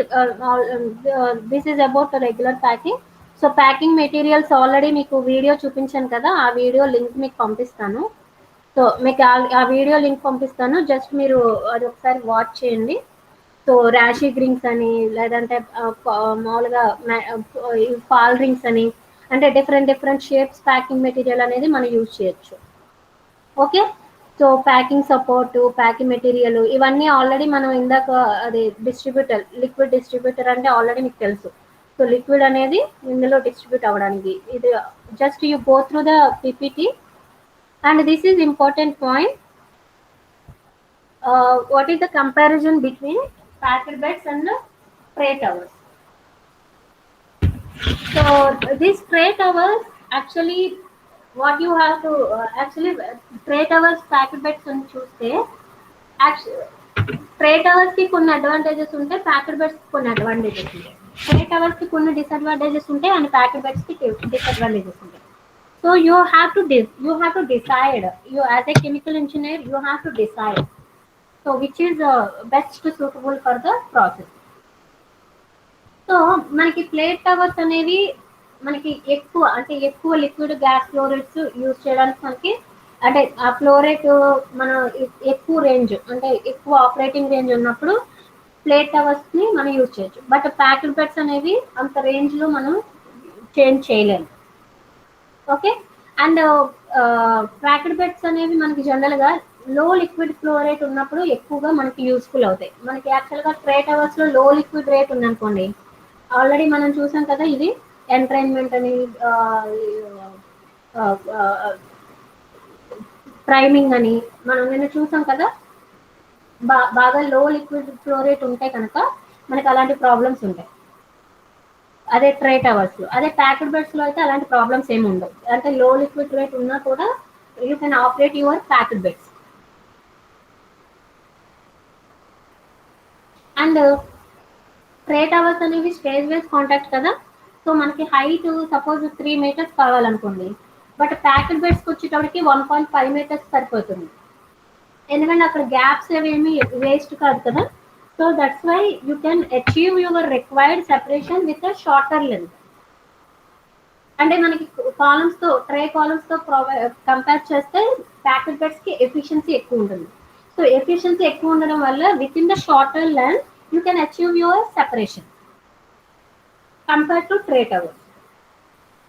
this is about the regular packing. So packing materials already మీకు video చూపించాను కదా, ఆ video link మీకు పంపిస్తాను. So మీకు ఆ video link పంపిస్తాను, just మీరు అది ఒకసారి వాచ్ చేయండి. సో ర్యాషీ రింగ్స్ అని, లేదంటే మామూలుగా ఫాల్ రింగ్స్ అని, అంటే డిఫరెంట్ షేప్స్ ప్యాకింగ్ మెటీరియల్ అనేది మనం యూజ్ చేయొచ్చు. Okay, so packing support, packing material ఇవన్నీ ఆల్రెడీ మనం ఇందాక అది డిస్ట్రిబ్యూటర్, లిక్విడ్ డిస్ట్రిబ్యూటర్ అంటే ఆల్రెడీ మీకు తెలుసు. సో లిక్విడ్ అనేది ఇందులో డిస్ట్రిబ్యూట్ అవ్వడానికి ఇది just you go through the PPT. And this is important point. What is the comparison between packed beds and the tray towers? So these tray towers, actually what you have to actually tray towers packed beds అని చూస్తే tray towers కి కొన్ని advantages ఉంటాయి, packed beds కి కొన్ని advantages ఉంటాయి. Tray towers కి కొన్ని డిసడ్వాంటేజెస్ ఉంటాయి అండ్ ప్యాక్డ్ బెడ్స్ కి డిసడ్వాంటేజెస్ ఉంటాయి. So you have to decide, you as a chemical engineer you have to decide, so which is best suitable for the process. So మనకి plate towers అనేవి మనకి ఎక్కువ liquid gas florets use చేయడానికి మనకి, అంటే ఆ ఫ్లోరేట్ మనం ఎక్కువ రేంజ్, అంటే ఎక్కువ ఆపరేటింగ్ రేంజ్ ఉన్నప్పుడు ప్లేట్ టవర్స్ ని మనం యూజ్ చేయొచ్చు. బట్ ప్యాక్డ్ బెడ్స్ అనేవి అంత రేంజ్ లో మనం చేంజ్ చేయలేము. ఓకే, అండ్ ప్యాక్డ్ బెడ్స్ అనేవి మనకి జనరల్ గా లో లిక్విడ్ ఫ్లో రేట్ ఉన్నప్పుడు ఎక్కువగా మనకి యూస్ఫుల్ అవుతాయి. మనకి యాక్చువల్ గా ట్రే టవర్స్ లో లో లిక్విడ్ రేట్ ఉందనుకోండి, ఆల్రెడీ మనం చూసాం కదా, ఇది ఎంట్రైన్మెంట్ అని, ప్రైమింగ్ అని మనం నిన్న చూసాం కదా. బాగా లో లిక్విడ్ ఫ్లో రేట్ ఉంటే కనుక మనకి అలాంటి ప్రాబ్లమ్స్ ఉంటాయి. అదే ట్రే టవర్స్ లో. అదే ప్యాక్డ్ బెడ్స్ లో అయితే అలాంటి ప్రాబ్లమ్స్ ఏమి ఉండవు. అంటే లో లిక్విడ్ రేట్ ఉన్నా కూడా you can operate your packed beds. And tray towers అనేవి స్టేజ్ వైజ్ కాంటాక్ట్ కదా. సో మనకి హైట్ సపోజ్ 3 meters కావాలనుకోండి, బట్ ప్యాక్డ్ బెడ్స్కి వచ్చేటప్పటికి 1.5 meters సరిపోతుంది. ఎందుకంటే అక్కడ గ్యాప్స్ ఏమి వేస్ట్ కాదు కదా. So that's why you can achieve your required separation with a shorter length. అంటే మనకి కాలమ్స్ తో, ట్రే కాలమ్స్ తో కంపేర్ చేస్తే ప్యాక్డ్ బెడ్స్ కి ఎఫిషియన్సీ ఎక్కువ ఉంటుంది. సో ఎఫిషియన్సీ ఎక్కువ ఉండడం వల్ల within the shorter length you can achieve your separation compare to tray towers.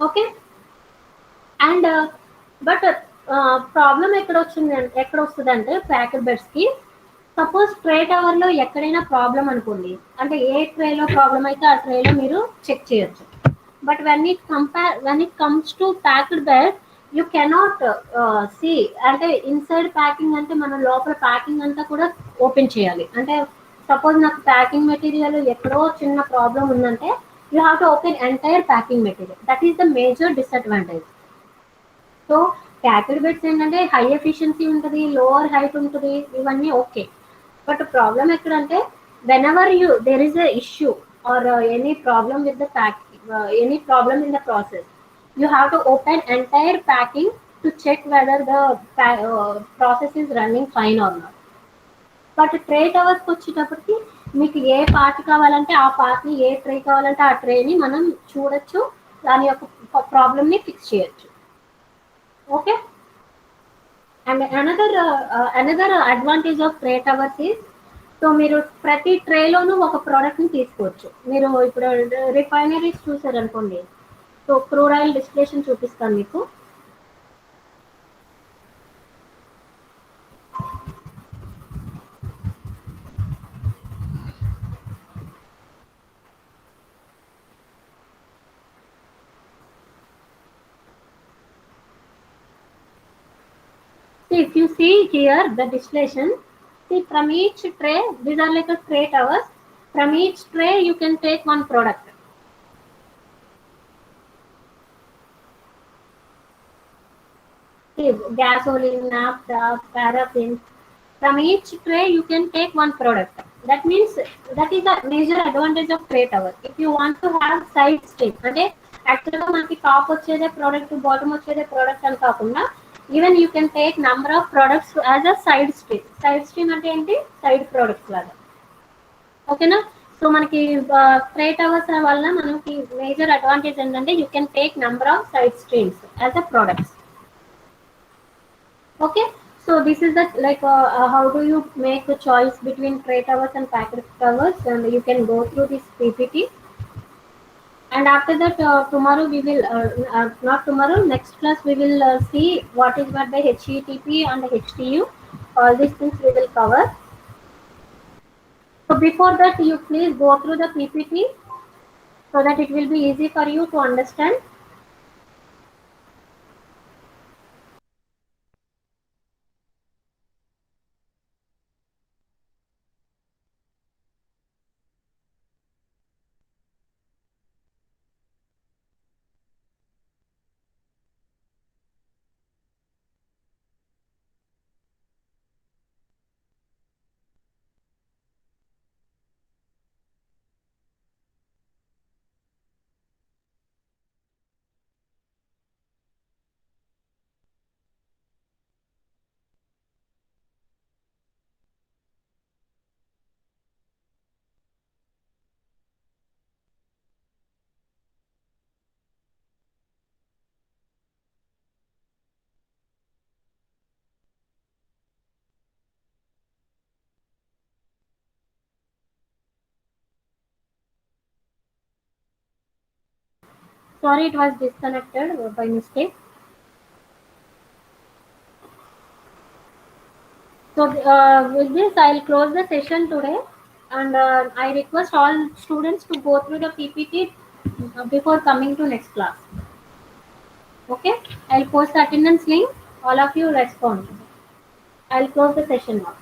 Okay, and but problem ఎక్కడ వస్తుంది అంటే ప్యాక్డ్ బెడ్స్ కి, సపోజ్ ట్రే టవర్ లో ఎక్కడైనా ప్రాబ్లం అనుకోండి, అంటే ఏ ట్రేలో ప్రాబ్లం అయితే ఆ ట్రేలో మీరు చెక్ చేయొచ్చు. But when it comes to packed bed you cannot see. అంటే ఇన్సైడ్ ప్యాకింగ్ అంటే మనం లోపల ప్యాకింగ్ అంతా కూడా ఓపెన్ చేయాలి. అంటే సపోజ్ నాకు ప్యాకింగ్ మెటీరియల్ ఎక్కడో చిన్న ప్రాబ్లం ఉందంటే you have to open entire packing material. That is the major disadvantage. So packed beds ఏంటంటే హై ఎఫిషియన్సీ ఉంటుంది, లోవర్ హైట్ ఉంటుంది, ఇవన్నీ ఓకే. బట్ ప్రాబ్లం ఎక్కడంటే whenever there is a issue or any problem with the any problem in the process, you have to open entire packing to check whether the process is running fine or not. But tray టవర్స్కి వచ్చేటప్పటికి మీకు ఏ part కావాలంటే ఆ పార్ట్ని, ఏ tray కావాలంటే ఆ ట్రేని మనం చూడొచ్చు, దాని యొక్క ప్రాబ్లమ్ని ఫిక్స్ చేయొచ్చు. Okay, and another advantage of tray towers is, so మీరు ప్రతి ట్రేలోనూ ఒక ప్రోడక్ట్ని తీసుకోవచ్చు. మీరు ఇప్పుడు రిఫైనరీస్ చూసారనుకోండి, సో క్రూడ్ ఆయిల్ డిస్టిలేషన్ చూపిస్తాను మీకు. If you see here the distillation, see from each tray, these are like a tray towers. From each tray, you can take one product. See, gasoline, naphtha, paraffin. From each tray, you can take one product. That means that is the major advantage of tray tower. If you want to have side stream, అంటే యాక్చువల్గా మనకి top వచ్చేదే product bottom వచ్చేదే product అని కాకుండా even you can take number of products as a side stream. Side stream అంటే ఏంటి, side products లాగా. ఓకేనా. సో మనకి ట్రే టవర్స్ వల్ల మనకి మేజర్ అడ్వాంటేజ్ ఏంటంటే you can take number of side streams as a products. Okay, so this is the like how do you make a choice between tray towers and packet towers, and you can go through this PPT. And after that, tomorrow we will not tomorrow, next class we will see what is meant by HETP and HTU. All these things we will cover. So before that, you please go through the PPT so that it will be easy for you to understand. Sorry, it was disconnected by mistake. So with this, I'll close the session today, and I request all students to go through the PPT before coming to next class. Okay, I'll post the attendance link. All of you respond. I'll close the session now.